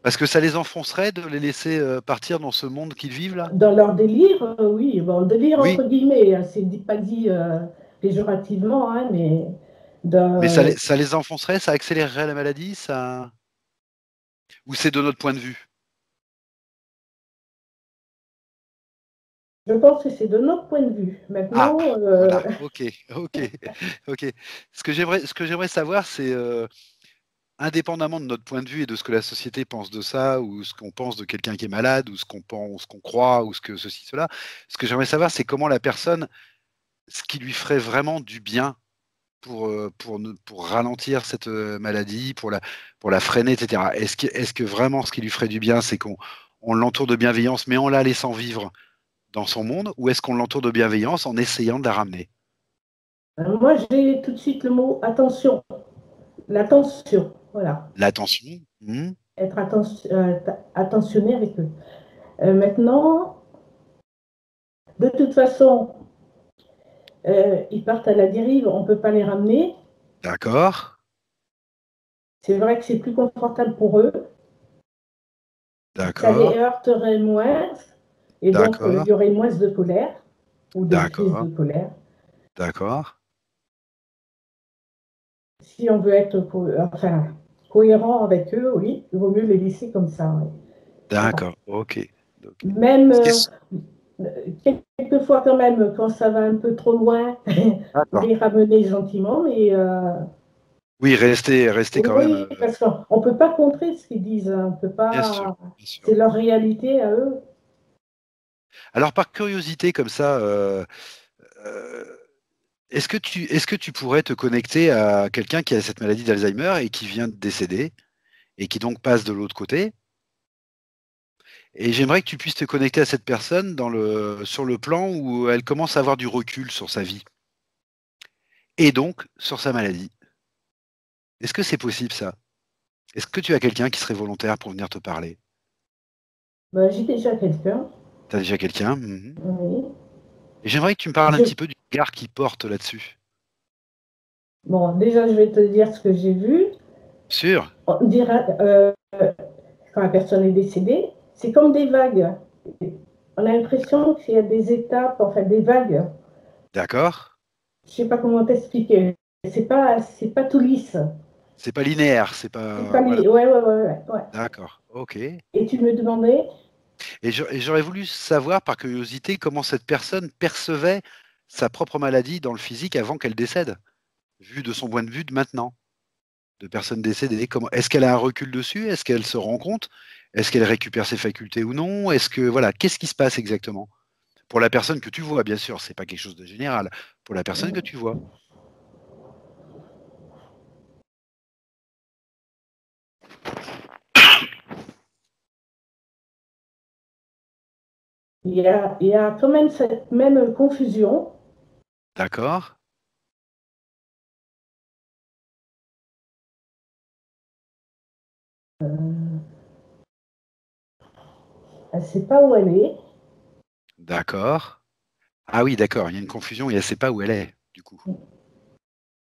Parce que ça les enfoncerait de les laisser partir dans ce monde qu'ils vivent là? Dans leur délire, oui, bon, délire Oui, entre guillemets, hein, c'est pas dit péjorativement, hein, mais mais de- ça les enfoncerait, ça accélérerait la maladie, ça. Ou c'est de notre point de vue? je pense que c'est de notre point de vue. Ah, Maintenant, voilà, ok, ok, ok. Ce que j'aimerais savoir, c'est indépendamment de notre point de vue et de ce que la société pense de ça, ou ce qu'on pense de quelqu'un qui est malade, ou ce qu'on pense, ce qu'on croit, ou ce que ceci, cela, ce que j'aimerais savoir, c'est comment la personne, ce qui lui ferait vraiment du bien pour ralentir cette maladie, pour la freiner, etc. Est-ce que vraiment ce qui lui ferait du bien, c'est qu'on l'entoure de bienveillance, mais en la laissant vivre dans son monde, ou est-ce qu'on l'entoure de bienveillance en essayant de la ramener? moi, j'ai tout de suite le mot attention. L'attention, voilà. L'attention, Être attentionné avec eux. Maintenant, de toute façon, ils partent à la dérive, on ne peut pas les ramener. d'accord, C'est vrai que c'est plus confortable pour eux, ça d'accord, les heurterait moins, et donc il d'accord, y aurait moins de colère ou de crise de d'accord, colère. d'accord. si on veut être enfin, cohérent avec eux, oui, il vaut mieux les laisser comme ça. Oui. Voilà. D'accord, ok. Ok. Même Ce qui est- quelquefois quand même, quand ça va un peu trop loin, D'accord. les ramener gentiment, mais Oui, restez quand même. oui, parce qu'on ne peut pas contrer ce qu'ils disent, hein, on peut Bien sûr, pas, bien sûr. c'est leur réalité à eux. Alors, par curiosité, comme ça, euh, est-ce que tu pourrais te connecter à quelqu'un qui a cette maladie d'Alzheimer et qui vient de décéder et qui donc passe de l'autre côté? Et j'aimerais que tu puisses te connecter à cette personne sur le plan où elle commence à avoir du recul sur sa vie et donc sur sa maladie. Est-ce que c'est possible ça? Est-ce que tu as quelqu'un qui serait volontaire pour venir te parler? Ben, j'ai déjà quelqu'un, Tu as déjà quelqu'un? Mhm. oui. Et j'aimerais que tu me parles un Je- petit peu du regard qu'il porte là-dessus. bon, déjà, je vais te dire ce que j'ai vu. Sûr? On dirait, quand la personne est décédée, c'est comme des vagues. On a l'impression qu'il y a des étapes, enfin des vagues. D'accord? Je sais pas comment t'expliquer. C'est pas tout lisse. C'est pas linéaire, c'est C'est pas. pas Voilà. li- Ouais, ouais, ouais, ouais, ouais. D'accord. Ok. Et tu me demandais, Et j'aurais voulu savoir, par curiosité, comment cette personne percevait sa propre maladie dans le physique avant qu'elle décède, vu de son point de vue de maintenant, de personne décédée. Est-ce qu'elle a un recul dessus? Est-ce qu'elle se rend compte? Est-ce qu'elle récupère ses facultés ou non? Voilà, qu'est-ce qui se passe exactement? Pour la personne que tu vois, bien sûr, c'est pas quelque chose de général. Pour la personne que tu vois. il y a quand même cette même confusion. D'accord? Elle ne sait pas où elle est. D'accord. Ah oui, d'accord, il y a une confusion et elle ne sait pas où elle est, du coup.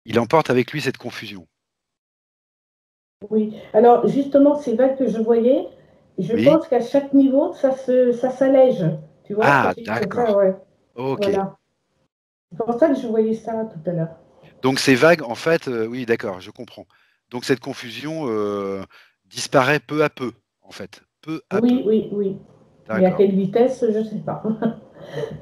Il emporte avec lui cette confusion. Oui. Alors, justement, ces vagues que je voyais, je Oui? pense qu'à chaque niveau, ça s'allège. Tu vois, ça Ah, fait comme ça, d'accord. ouais. Ok. Voilà. C'est pour ça que je voyais ça tout à l'heure. Donc ces vagues, en fait, oui, d'accord, je comprends. Donc cette confusion disparaît peu à peu, en fait. Peu à peu. Oui, oui, oui. Mais à D'accord. quelle vitesse, je ne sais pas.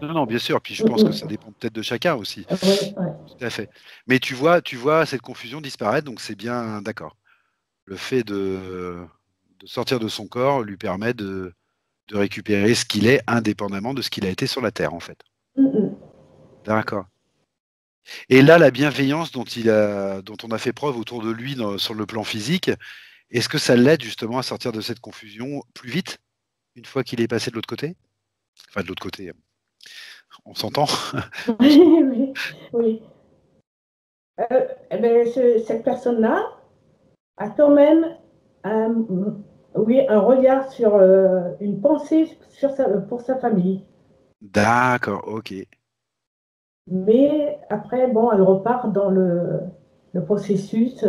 Non, non, bien sûr. Puis je Mm, pense que ça mm. dépend peut-être de chacun aussi. Oui, oui. Tout à fait. Mais tu vois cette confusion disparaître, donc c'est bien, d'accord. Le fait de sortir de son corps lui permet de récupérer ce qu'il est indépendamment de ce qu'il a été sur la Terre, en fait. Mm, mm. D'accord. Et là, la bienveillance dont on a fait preuve autour de lui sur le plan physique, est-ce que ça l'aide justement à sortir de cette confusion plus vite, une fois qu'il est passé de l'autre côté? Enfin, de l'autre côté, on s'entend? On se comprend. Oui, oui. Eh ben, cette personne-là a quand même un, oui, un regard sur une pensée pour sa famille. D'accord, ok. Mais après, bon, elle repart dans le processus.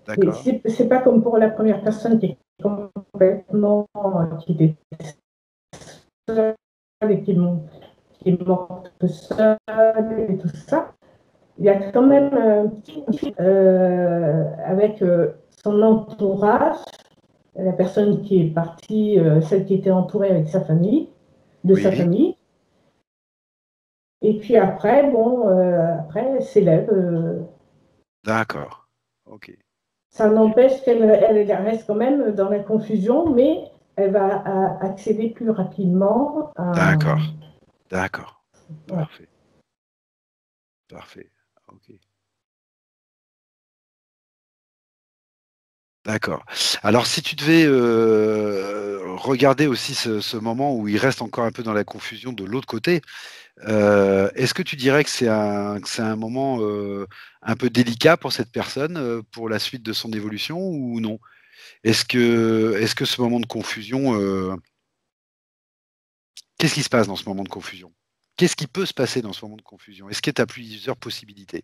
D'accord. C'est pas comme pour la première personne qui est complètement, qui était seule et qui est morte seule et tout ça. Il y a quand même avec son entourage, la personne qui est partie, celle qui était entourée avec sa famille, de sa Oui, famille. Et puis après, bon, après, elle s'élève. d'accord. Ok. Ça n'empêche qu'elle reste quand même dans la confusion, mais elle va accéder plus rapidement à. D'accord. D'accord. Ouais. Parfait. Parfait. Ok. D'accord. Alors, si tu devais regarder aussi ce moment où il reste encore un peu dans la confusion de l'autre côté, est-ce que tu dirais que que c'est un moment un peu délicat pour cette personne, pour la suite de son évolution ou non? Est-ce que ce moment de confusion, qu'est-ce qui se passe dans ce moment de confusion? Qu'est-ce qui peut se passer dans ce moment de confusion? Est-ce que tu as plusieurs possibilités?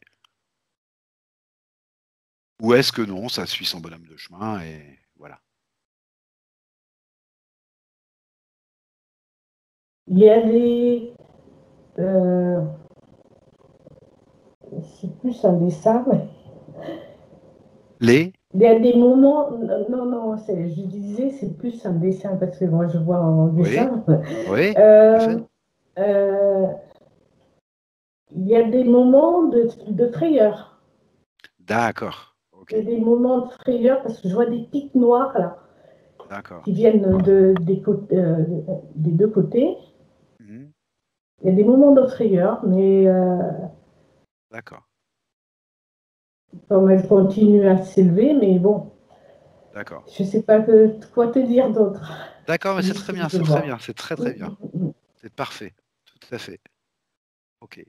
Ou est-ce que non, ça suit son bonhomme de chemin et voilà. Il y avait, c'est plus un dessin, mais Les? Il y a des moments, non, non, je disais, c'est plus un dessin, parce que moi, je vois en Oui, dessin. oui, tout à Euh, fait. euh, il y a des moments de frayeur. D'accord, ok, Il y a des moments de frayeur, parce que je vois des pics noirs, là, d'accord. qui viennent des deux côtés. Mhm. Il y a des moments de frayeur, mais D'accord, comme elle continue à s'élever, mais bon, d'accord. je ne sais pas quoi te dire d'autre D'accord, mais de c'est ce très que bien, je c'est très bien, vois. c'est très Mm, très bien. mm, mm. C'est parfait, tout à fait. Ok.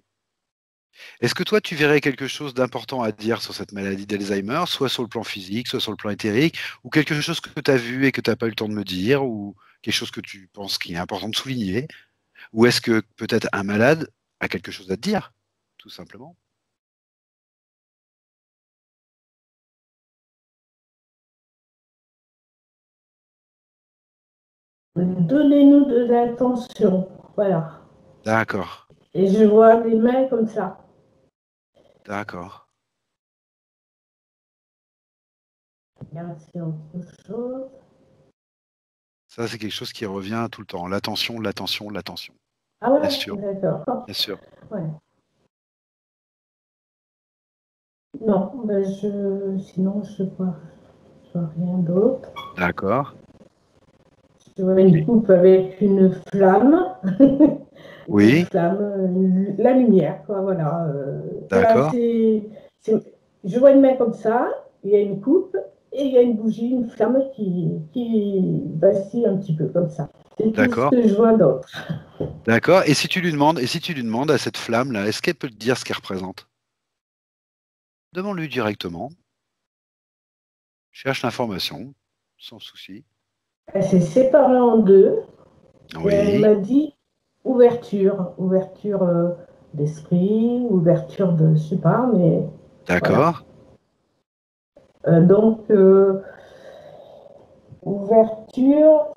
Est-ce que toi, tu verrais quelque chose d'important à dire sur cette maladie d'Alzheimer, soit sur le plan physique, soit sur le plan éthérique, ou quelque chose que tu as vu et que tu n'as pas eu le temps de me dire, ou quelque chose que tu penses qu'il est important de souligner, ou est-ce que peut-être un malade a quelque chose à te dire, tout simplement? Donnez-nous de l'attention, voilà. D'accord, Et je vois les mains comme ça. d'accord. Regarde s'il y a autre chose. Ça, c'est quelque chose qui revient tout le temps. L'attention, l'attention, l'attention. Ah Bien ouais, sûr, d'accord. bien sûr. Ouais. Non, ben sinon je vois rien d'autre. D'accord. Je vois une coupe avec une flamme. Une Oui, flamme, la lumière, quoi, voilà. Là, d'accord, je vois une main comme ça, il y a une coupe et il y a une bougie, une flamme qui vacille un petit peu comme ça. C'est tout ce d'accord, que je vois d'autre. d'accord. Et si tu lui demandes à cette flamme-là, est-ce qu'elle peut te dire ce qu'elle représente? Demande-lui directement. Cherche l'information, sans souci. Elle s'est séparée en deux et elle Oui, m'a dit ouverture, ouverture d'esprit, ouverture de, je sais pas, mais voilà. d'accord, Donc, ouverture,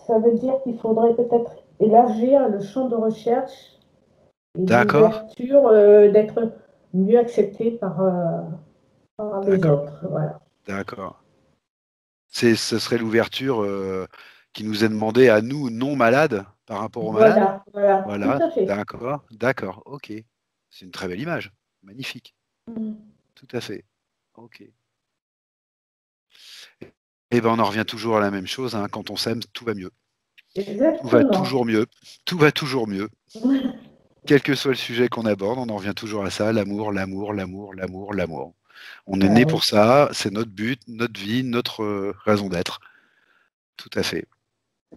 ça veut dire qu'il faudrait peut-être élargir le champ de recherche et d'accord, l'ouverture d'être mieux accepté par les d'accord, autres. Voilà. d'accord. Ce serait l'ouverture qui nous est demandée à nous, non malades, par rapport aux malades? Voilà, voilà, tout Voilà, à fait. d'accord, d'accord, ok. C'est une très belle image, magnifique, tout à fait. Ok. Et ben on en revient toujours à la même chose, hein. Quand on s'aime, tout va mieux. Tout va Exactement. toujours mieux. Tout va toujours mieux. Quel que soit le sujet qu'on aborde, on en revient toujours à ça, l'amour, l'amour, l'amour, l'amour, l'amour. On est Ah né oui. pour ça, c'est notre but, notre vie, notre raison d'être. Tout à fait.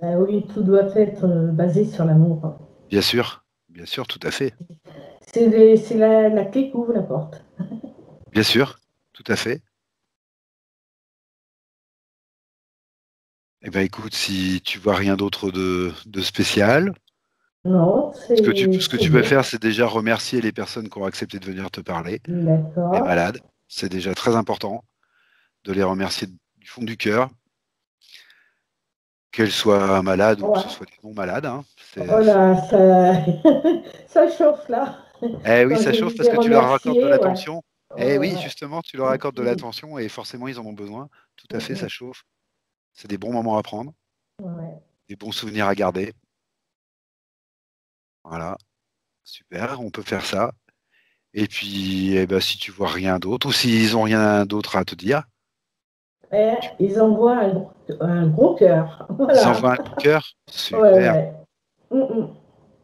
Ah oui, tout doit être basé sur l'amour. Bien sûr, tout à fait. C'est la clé qui ouvre la porte. Bien sûr, tout à fait. Eh ben écoute, si tu vois rien d'autre de spécial, Non, ce que c'est tu peux bon. faire, c'est déjà remercier les personnes qui ont accepté de venir te parler, les D'accord. malades. C'est déjà très important de les remercier du fond du cœur, qu'elles soient malades ou que ce Ouais. soit des non malades, hein. Oh là, ça, ça chauffe là. Eh oui, Quand ça je chauffe les parce ai que tu leur accordes de remerciés, ouais. l'attention. Eh oui, Ouais. justement, tu leur accordes de l'attention et forcément, ils en ont besoin. Tout à fait, ça chauffe. C'est des bons moments à prendre, Ouais. des bons souvenirs à garder. Voilà, super, on peut faire ça. Et puis, eh ben, si tu vois rien d'autre ou s'ils ont rien d'autre à te dire, Et tu- ils envoient un gros cœur. ils Voilà. envoient un coup de cœur. Ouais, Super. ouais. Mm,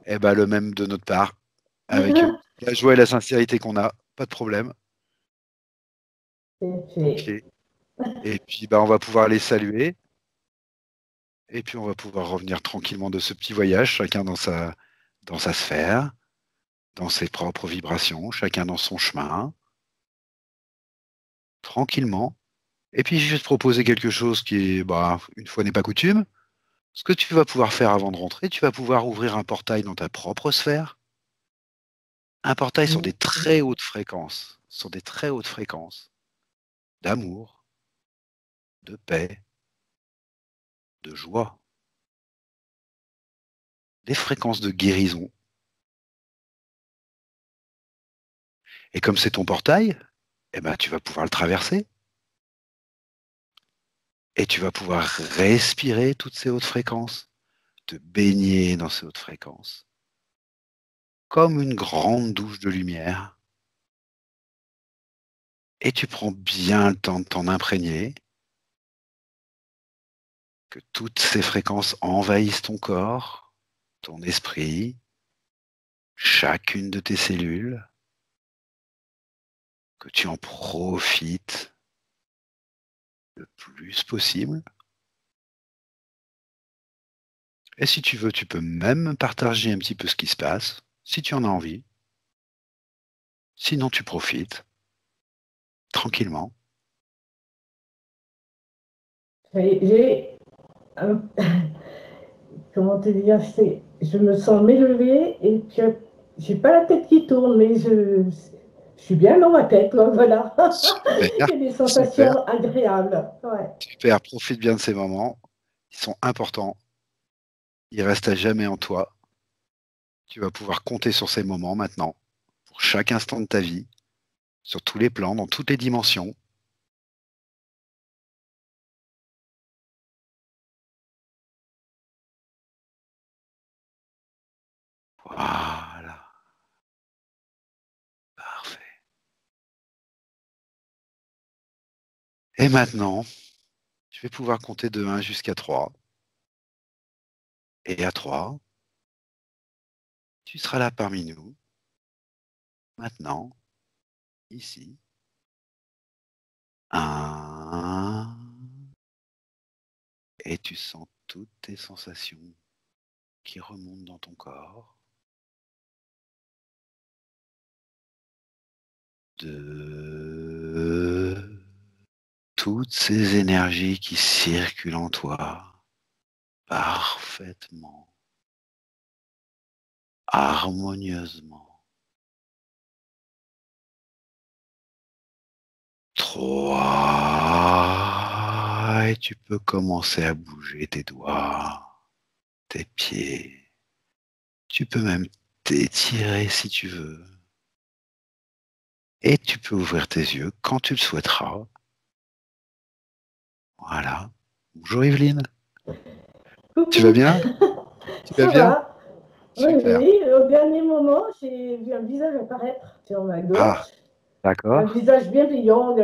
Eh ben, le même de notre part, avec mm. la joie et la sincérité qu'on a, pas de problème. C'est Ok. fait. Et puis, bah, on va pouvoir les saluer. Et puis, on va pouvoir revenir tranquillement de ce petit voyage, chacun dans sa sphère, dans ses propres vibrations, chacun dans son chemin, tranquillement. Et puis, je vais te proposer quelque chose qui est, bah, une fois n'est pas coutume. Ce que tu vas pouvoir faire avant de rentrer, tu vas pouvoir ouvrir un portail dans ta propre sphère, un portail sur des très hautes fréquences, sur des très hautes fréquences d'amour, de paix, de joie, des fréquences de guérison. Et comme c'est ton portail, eh ben, tu vas pouvoir le traverser. Et tu vas pouvoir respirer toutes ces hautes fréquences, te baigner dans ces hautes fréquences, comme une grande douche de lumière. Et tu prends bien le temps de t'en imprégner, que toutes ces fréquences envahissent ton corps, ton esprit, chacune de tes cellules, que tu en profites le plus possible. Et si tu veux, tu peux même partager un petit peu ce qui se passe, si tu en as envie. Sinon, tu profites tranquillement. J'ai un- comment te dire, je me sens m'élever et puis j'ai pas la tête qui tourne, mais je suis bien dans ma tête, quoi, voilà. Super, Il y a des super, sensations agréables. Ouais. super. Profite bien de ces moments. Ils sont importants. Ils restent à jamais en toi. Tu vas pouvoir compter sur ces moments maintenant, pour chaque instant de ta vie, sur tous les plans, dans toutes les dimensions. Voilà, parfait. Et maintenant, je vais pouvoir compter de 1 jusqu'à 3. Et à 3, tu seras là parmi nous, maintenant, ici. 1. Et tu sens toutes tes sensations qui remontent dans ton corps. 2. Toutes ces énergies qui circulent en toi parfaitement, harmonieusement. 3. Et tu peux commencer à bouger tes doigts, tes pieds. Tu peux même t'étirer si tu veux. Et tu peux ouvrir tes yeux quand tu le souhaiteras. Voilà. Bonjour Evelyne. Tu vas Coucou, bien? Tu vas ça bien? va? Oui, Super. oui, au dernier moment, j'ai vu un visage apparaître sur ma Ah, gauche. Un d'accord. visage bienveillant.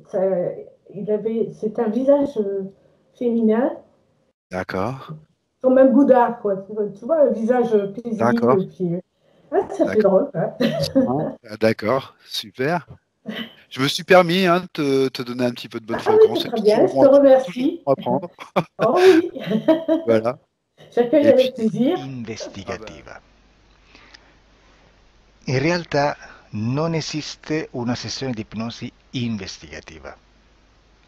Ça- c'est un visage féminin, D'accord. comme un Bouddha, quoi. Tu vois, un visage D'accord. paisible. Puis, ça fait D'accord. drôle, hein. Hein. Ah, d'accord. Super. Je me suis permis de te donner un petit peu de bonne Ah oui, c'est fréquence. C'est très bien, je te toujours remercie. bon à prendre. Oh oui, Voilà. j'accueille Et puis, avec plaisir. ah bah, Investigativa. In realtà non esiste una sessione di ipnosi investigativa.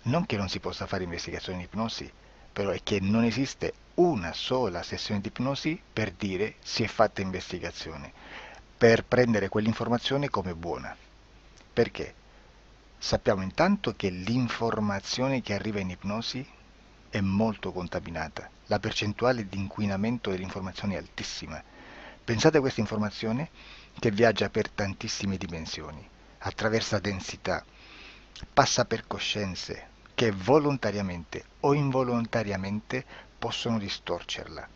Non che non si possa fare investigazione di ipnosi, però è che non esiste una sola sessione di ipnosi per dire si è fatta investigazione, per prendere quell'informazione come buona. Perché? Sappiamo intanto che l'informazione che arriva in ipnosi è molto contaminata, la percentuale di inquinamento dell'informazione è altissima. Pensate a questa informazione che viaggia per tantissime dimensioni, attraversa densità, passa per coscienze che volontariamente o involontariamente possono distorcerla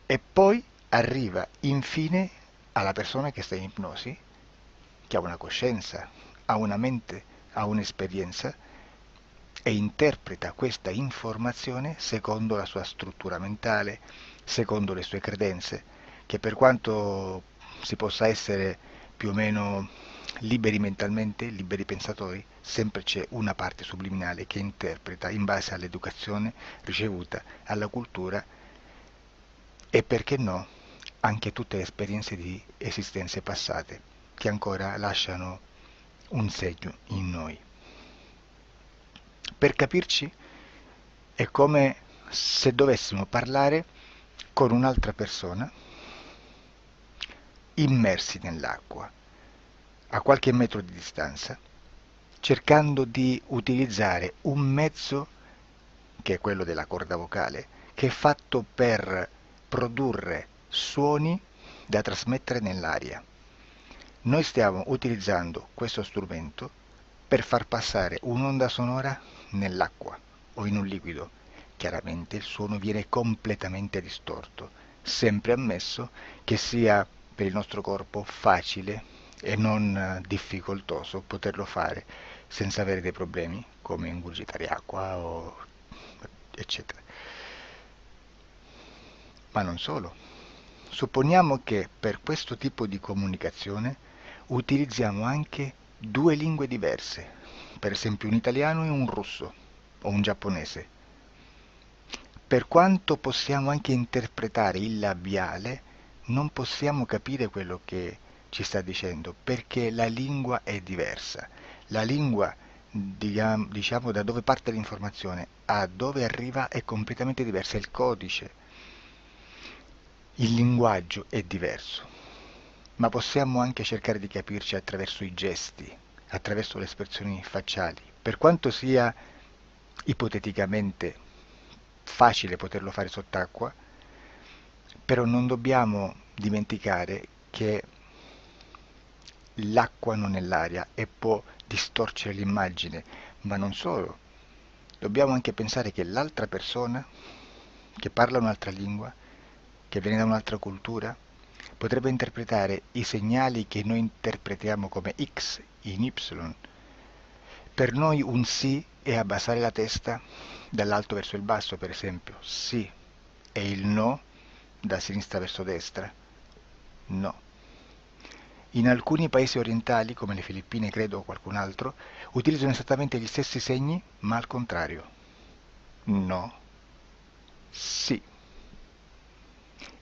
e poi arriva infine alla persona che sta in ipnosi, che ha una coscienza, ha una mente, ha un'esperienza e interpreta questa informazione secondo la sua struttura mentale, secondo le sue credenze, che per quanto si possa essere più o meno liberi mentalmente, liberi pensatori, sempre c'è una parte subliminale che interpreta in base all'educazione ricevuta, alla cultura e perché no, anche tutte le esperienze di esistenze passate che ancora lasciano un segno in noi. Per capirci, è come se dovessimo parlare con un'altra persona immersi nell'acqua, a qualche metro di distanza, cercando di utilizzare un mezzo, che è quello della corda vocale, che è fatto per produrre suoni da trasmettere nell'aria. Noi stiamo utilizzando questo strumento per far passare un'onda sonora nell'acqua, o in un liquido, chiaramente il suono viene completamente distorto, sempre ammesso che sia per il nostro corpo facile e non difficoltoso poterlo fare senza avere dei problemi come ingurgitare acqua o eccetera. Ma non solo. Supponiamo che per questo tipo di comunicazione utilizziamo anche due lingue diverse, per esempio un italiano e un russo o un giapponese. Per quanto possiamo anche interpretare il labiale, non possiamo capire quello che ci sta dicendo, perché la lingua è diversa. La lingua, diciamo, da dove parte l'informazione a dove arriva è completamente diversa, il codice, il linguaggio è diverso, ma possiamo anche cercare di capirci attraverso i gesti, attraverso le espressioni facciali. Per quanto sia ipoteticamente facile poterlo fare sott'acqua, però non dobbiamo dimenticare che l'acqua non è l'aria e può distorcere l'immagine, ma non solo. Dobbiamo anche pensare che l'altra persona, che parla un'altra lingua, che viene da un'altra cultura, potrebbe interpretare i segnali che noi interpretiamo come X in Y. Per noi un sì è abbassare la testa dall'alto verso il basso, per esempio, sì, e il no da sinistra verso destra, no. In alcuni paesi orientali, come le Filippine credo o qualcun altro, utilizzano esattamente gli stessi segni, ma al contrario. No, sì.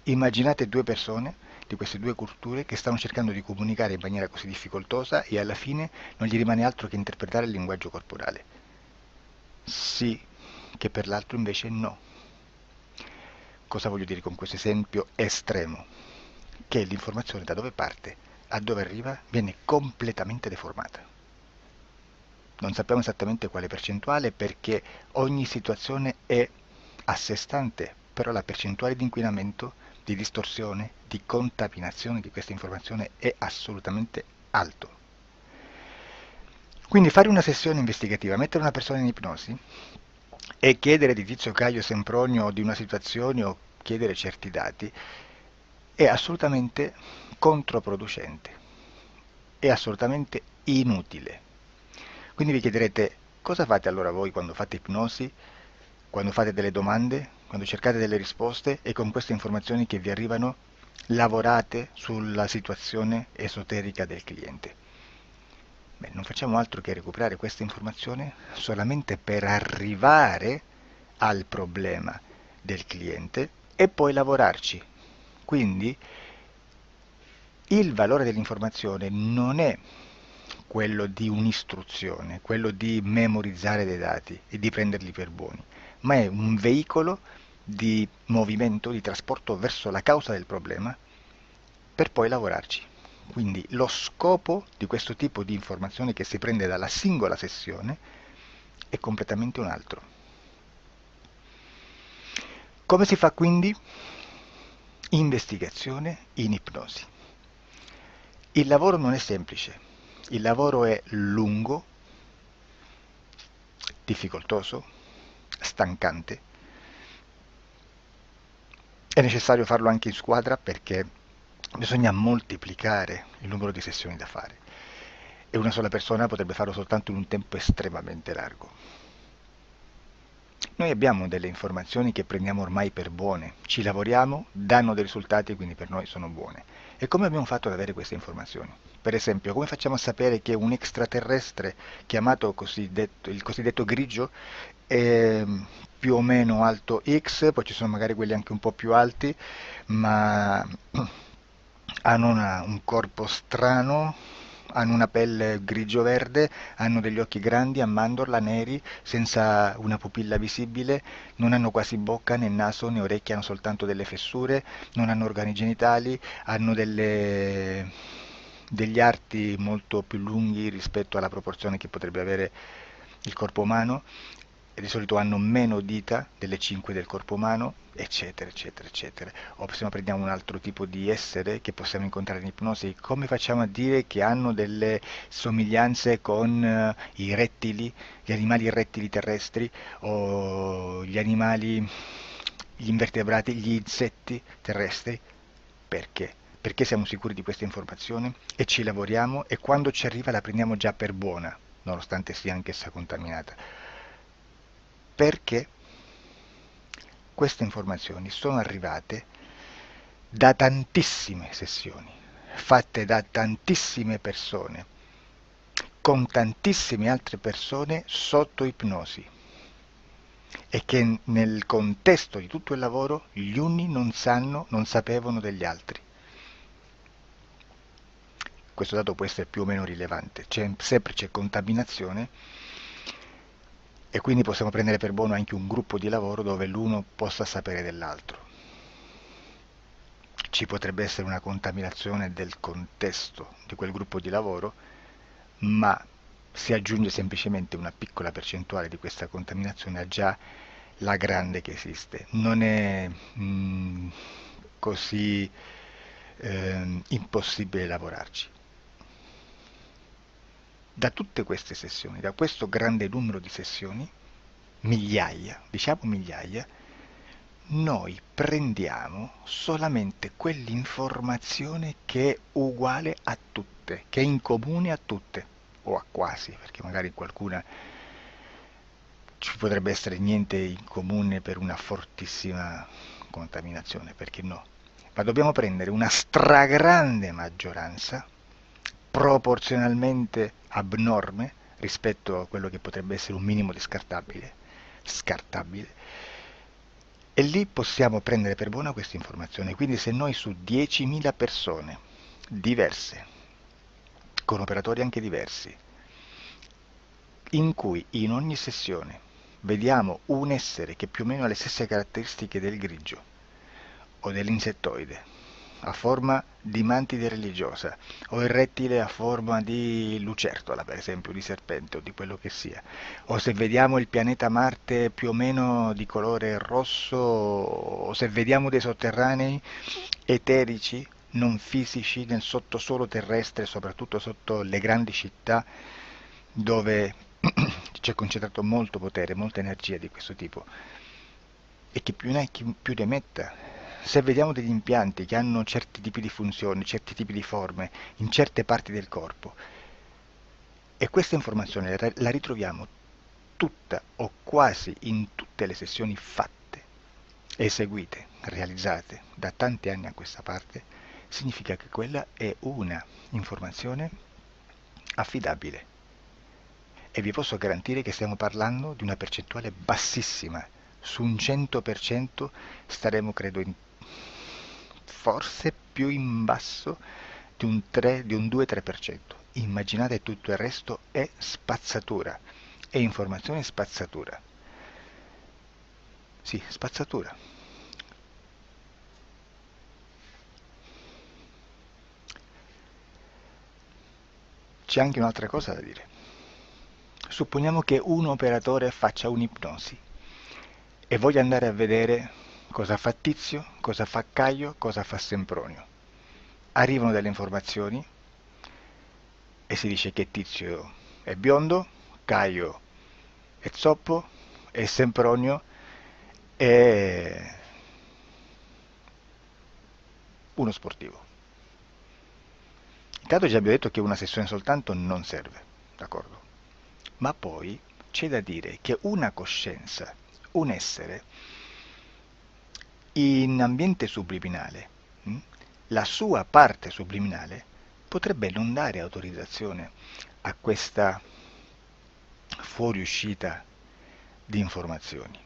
Immaginate due persone di queste due culture che stanno cercando di comunicare in maniera così difficoltosa e alla fine non gli rimane altro che interpretare il linguaggio corporale. Sì, che per l'altro invece no. Cosa voglio dire con questo esempio estremo? Che l'informazione da dove parte a dove arriva viene completamente deformata. Non sappiamo esattamente quale percentuale perché ogni situazione è a sé stante, però la percentuale di inquinamento, di distorsione, di contaminazione di questa informazione è assolutamente alto. Quindi fare una sessione investigativa, mettere una persona in ipnosi e chiedere di Tizio Caio Sempronio di una situazione o chiedere certi dati è assolutamente controproducente, è assolutamente inutile. Quindi vi chiederete cosa fate allora voi quando fate ipnosi, quando fate delle domande, quando cercate delle risposte e con queste informazioni che vi arrivano lavorate sulla situazione esoterica del cliente. Beh, non facciamo altro che recuperare questa informazione solamente per arrivare al problema del cliente e poi lavorarci. Quindi il valore dell'informazione non è quello di un'istruzione, quello di memorizzare dei dati e di prenderli per buoni, ma è un veicolo di movimento, di trasporto verso la causa del problema per poi lavorarci. Quindi lo scopo di questo tipo di informazione che si prende dalla singola sessione è completamente un altro. Come si fa quindi? Investigazione in ipnosi. Il lavoro non è semplice, il lavoro è lungo, difficoltoso, stancante. È necessario farlo anche in squadra perché bisogna moltiplicare il numero di sessioni da fare e una sola persona potrebbe farlo soltanto in un tempo estremamente largo. Noi abbiamo delle informazioni che prendiamo ormai per buone, ci lavoriamo, danno dei risultati e quindi per noi sono buone. E come abbiamo fatto ad avere queste informazioni? Per esempio, come facciamo a sapere che un extraterrestre chiamato il cosiddetto grigio è più o meno alto X, poi ci sono magari quelli anche un po' più alti, ma hanno un corpo strano, hanno una pelle grigio-verde, hanno degli occhi grandi a mandorla, neri, senza una pupilla visibile, non hanno quasi bocca né naso né orecchie, hanno soltanto delle fessure, non hanno organi genitali, hanno degli arti molto più lunghi rispetto alla proporzione che potrebbe avere il corpo umano, e di solito hanno meno dita delle 5 del corpo umano, eccetera, eccetera, eccetera. O se no prendiamo un altro tipo di essere che possiamo incontrare in ipnosi, come facciamo a dire che hanno delle somiglianze con i rettili, gli animali rettili terrestri, o gli invertebrati, gli insetti terrestri? Perché? Perché siamo sicuri di questa informazione e ci lavoriamo, e quando ci arriva la prendiamo già per buona, nonostante sia anch'essa contaminata. Perché queste informazioni sono arrivate da tantissime sessioni, fatte da tantissime persone, con tantissime altre persone sotto ipnosi, e che nel contesto di tutto il lavoro gli uni non sapevano degli altri. Questo dato può essere più o meno rilevante, sempre c'è contaminazione, e quindi possiamo prendere per buono anche un gruppo di lavoro dove l'uno possa sapere dell'altro. Ci potrebbe essere una contaminazione del contesto di quel gruppo di lavoro, ma si aggiunge semplicemente una piccola percentuale di questa contaminazione a già la grande che esiste. Non è così impossibile lavorarci. Da tutte queste sessioni, da questo grande numero di sessioni, migliaia, diciamo migliaia, noi prendiamo solamente quell'informazione che è uguale a tutte, che è in comune a tutte, o a quasi, perché magari qualcuna ci potrebbe essere niente in comune per una fortissima contaminazione, perché no? Ma dobbiamo prendere una stragrande maggioranza, proporzionalmente abnorme rispetto a quello che potrebbe essere un minimo di scartabile, e lì possiamo prendere per buona questa informazione. Quindi se noi su 10.000 persone diverse, con operatori anche diversi, in cui in ogni sessione vediamo un essere che più o meno ha le stesse caratteristiche del grigio o dell'insettoide, a forma di mantide religiosa, o il rettile a forma di lucertola, per esempio, di serpente o di quello che sia, o se vediamo il pianeta Marte più o meno di colore rosso, o se vediamo dei sotterranei eterici, non fisici, nel sottosuolo terrestre, soprattutto sotto le grandi città, dove c'è concentrato molto potere, molta energia di questo tipo, e che più ne hai più ne metta. Se vediamo degli impianti che hanno certi tipi di funzioni, certi tipi di forme in certe parti del corpo, e questa informazione la ritroviamo tutta o quasi in tutte le sessioni fatte, eseguite, realizzate da tanti anni a questa parte, significa che quella è una informazione affidabile. E vi posso garantire che stiamo parlando di una percentuale bassissima. Su un 100% staremo, credo, forse più in basso di un 2-3%. Immaginate, tutto il resto è spazzatura, è informazione spazzatura. Sì, spazzatura. C'è anche un'altra cosa da dire. Supponiamo che un operatore faccia un'ipnosi e voglia andare a vedere cosa fa Tizio, cosa fa Caio, cosa fa Sempronio. Arrivano delle informazioni e si dice che Tizio è biondo, Caio è zoppo e Sempronio è uno sportivo. Intanto già abbiamo detto che una sessione soltanto non serve, d'accordo? Ma poi c'è da dire che una coscienza, un essere, in ambiente subliminale, la sua parte subliminale potrebbe non dare autorizzazione a questa fuoriuscita di informazioni.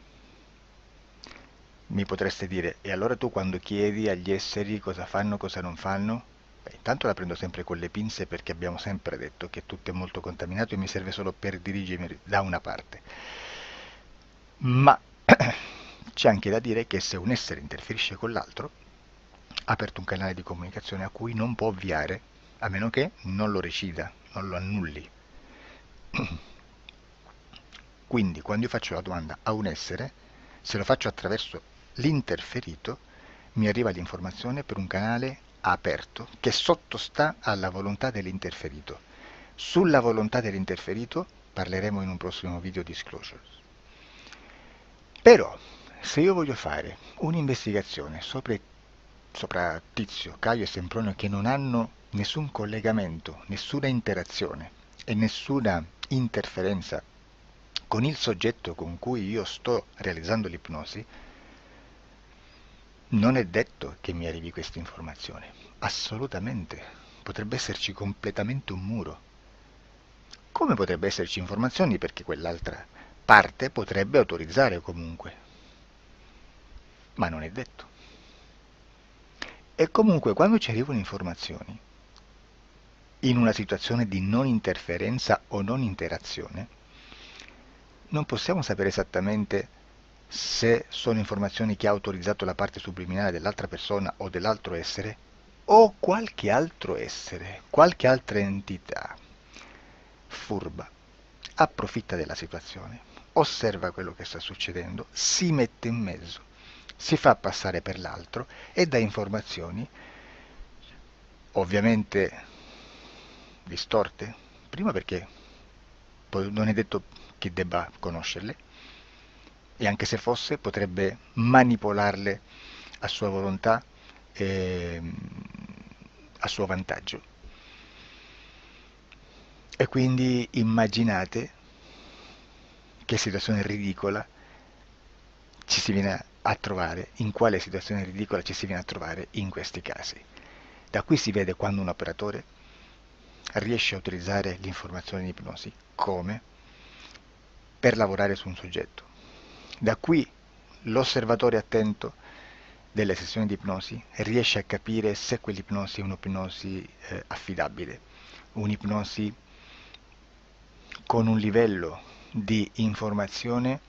Mi potreste dire, e allora tu quando chiedi agli esseri cosa fanno, cosa non fanno? Beh, intanto la prendo sempre con le pinze, perché abbiamo sempre detto che tutto è molto contaminato e mi serve solo per dirigermi da una parte. Ma c'è anche da dire che se un essere interferisce con l'altro, ha aperto un canale di comunicazione a cui non può ovviare, a meno che non lo recida, non lo annulli. Quindi quando io faccio la domanda a un essere, se lo faccio attraverso l'interferito, mi arriva l'informazione per un canale aperto che sottostà alla volontà dell'interferito. Sulla volontà dell'interferito parleremo in un prossimo video disclosures. Però, se io voglio fare un'investigazione sopra Tizio, Caio e Sempronio che non hanno nessun collegamento, nessuna interazione e nessuna interferenza con il soggetto con cui io sto realizzando l'ipnosi, non è detto che mi arrivi questa informazione. Assolutamente. Potrebbe esserci completamente un muro. Come potrebbe esserci informazioni perché quell'altra parte potrebbe autorizzare comunque. Ma non è detto. E comunque quando ci arrivano informazioni, in una situazione di non interferenza o non interazione, non possiamo sapere esattamente se sono informazioni che ha autorizzato la parte subliminale dell'altra persona o dell'altro essere, o qualche altro essere, qualche altra entità furba, approfitta della situazione, osserva quello che sta succedendo, si mette in mezzo, si fa passare per l'altro e dà informazioni, ovviamente distorte, prima perché poi non è detto che debba conoscerle, e anche se fosse potrebbe manipolarle a sua volontà e a suo vantaggio. E quindi immaginate che situazione ridicola ci si viene a trovare, in quale situazione ridicola ci si viene a trovare in questi casi. Da qui si vede quando un operatore riesce a utilizzare l'informazione in ipnosi come per lavorare su un soggetto. Da qui l'osservatore attento delle sessioni di ipnosi riesce a capire se quell'ipnosi è un'ipnosi affidabile, un'ipnosi con un livello di informazione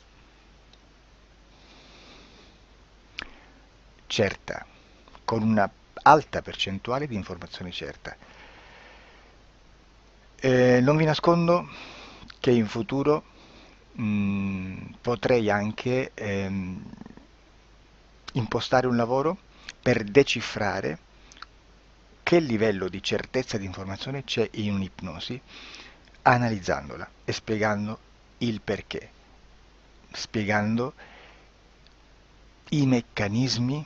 certa, con una alta percentuale di informazione certa. Non vi nascondo che in futuro potrei anche impostare un lavoro per decifrare che livello di certezza di informazione c'è in un'ipnosi, analizzandola e spiegando il perché, spiegando i meccanismi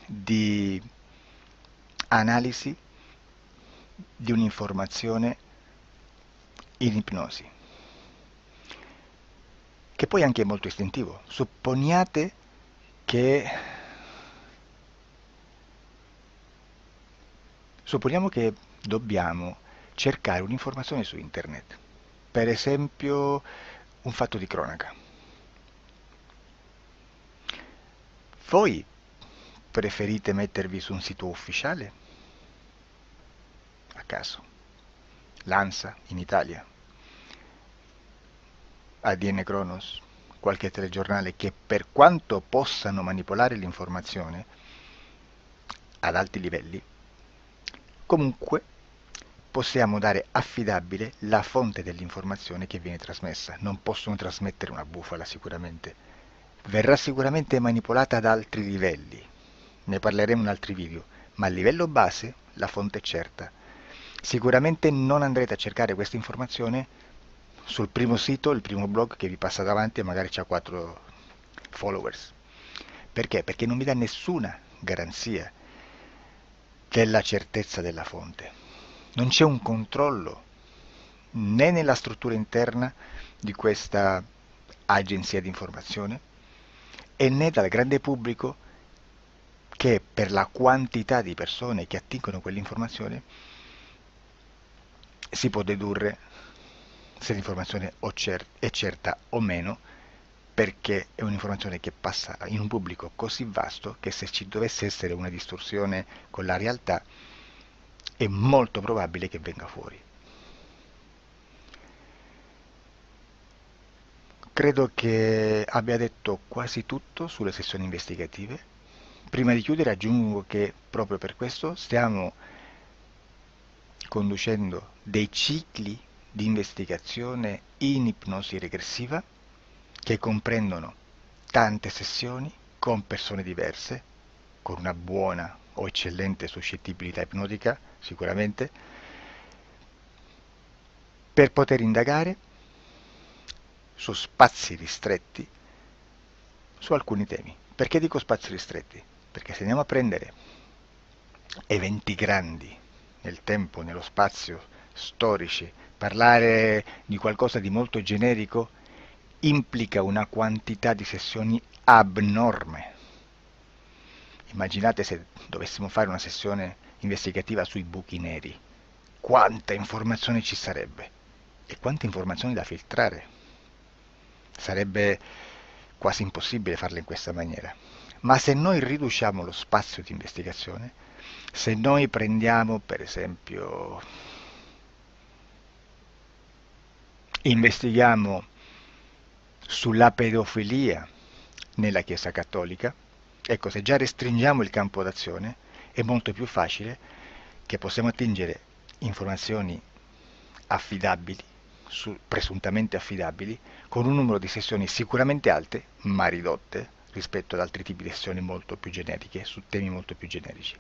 di analisi di un'informazione in ipnosi, che poi anche è molto istintivo. Supponiamo che dobbiamo cercare un'informazione su internet, per esempio un fatto di cronaca. Voi preferite mettervi su un sito ufficiale? A caso. L'ANSA in Italia, ADN Kronos, qualche telegiornale che per quanto possano manipolare l'informazione ad alti livelli, comunque possiamo dare affidabile la fonte dell'informazione che viene trasmessa. Non possono trasmettere una bufala sicuramente. Verrà sicuramente manipolata ad altri livelli. Ne parleremo in altri video, ma a livello base la fonte è certa. Sicuramente non andrete a cercare questa informazione sul primo sito, il primo blog che vi passa davanti e magari ha 4 followers. Perché? Perché non vi dà nessuna garanzia della certezza della fonte. Non c'è un controllo né nella struttura interna di questa agenzia di informazione e né dal grande pubblico che per la quantità di persone che attingono quell'informazione si può dedurre se l'informazione è certa o meno, perché è un'informazione che passa in un pubblico così vasto che se ci dovesse essere una distorsione con la realtà è molto probabile che venga fuori. Credo che abbia detto quasi tutto sulle sessioni investigative. Prima di chiudere aggiungo che proprio per questo stiamo conducendo dei cicli di investigazione in ipnosi regressiva che comprendono tante sessioni con persone diverse, con una buona o eccellente suscettibilità ipnotica, sicuramente, per poter indagare su spazi ristretti su alcuni temi. Perché dico spazi ristretti? Perché se andiamo a prendere eventi grandi nel tempo, nello spazio, storici, parlare di qualcosa di molto generico implica una quantità di sessioni abnorme. Immaginate se dovessimo fare una sessione investigativa sui buchi neri, quanta informazione ci sarebbe e quante informazioni da filtrare. Sarebbe quasi impossibile farlo in questa maniera. Ma se noi riduciamo lo spazio di investigazione, se noi prendiamo per esempio, investighiamo sulla pedofilia nella Chiesa Cattolica, ecco, se già restringiamo il campo d'azione, è molto più facile che possiamo attingere informazioni affidabili, presuntamente affidabili, con un numero di sessioni sicuramente alte, ma ridotte rispetto ad altri tipi di sessioni molto più generiche, su temi molto più generici.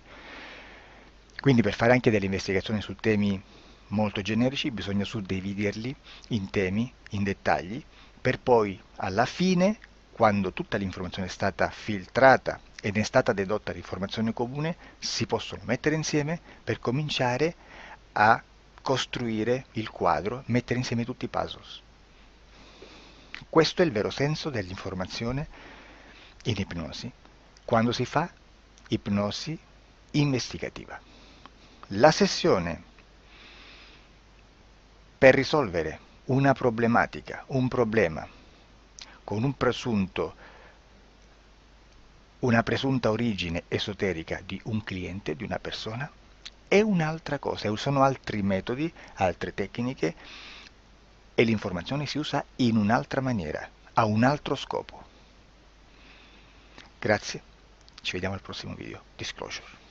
Quindi per fare anche delle investigazioni su temi molto generici bisogna suddividerli in temi, in dettagli, per poi alla fine, quando tutta l'informazione è stata filtrata ed è stata dedotta l'informazione comune, si possono mettere insieme per cominciare a costruire il quadro, mettere insieme tutti i puzzles. Questo è il vero senso dell'informazione in ipnosi, quando si fa ipnosi investigativa. La sessione per risolvere una problematica, un problema, con una presunta origine esoterica di un cliente, di una persona, è un'altra cosa, sono altri metodi, altre tecniche e l'informazione si usa in un'altra maniera, ha un altro scopo. Grazie, ci vediamo al prossimo video. Disclosure.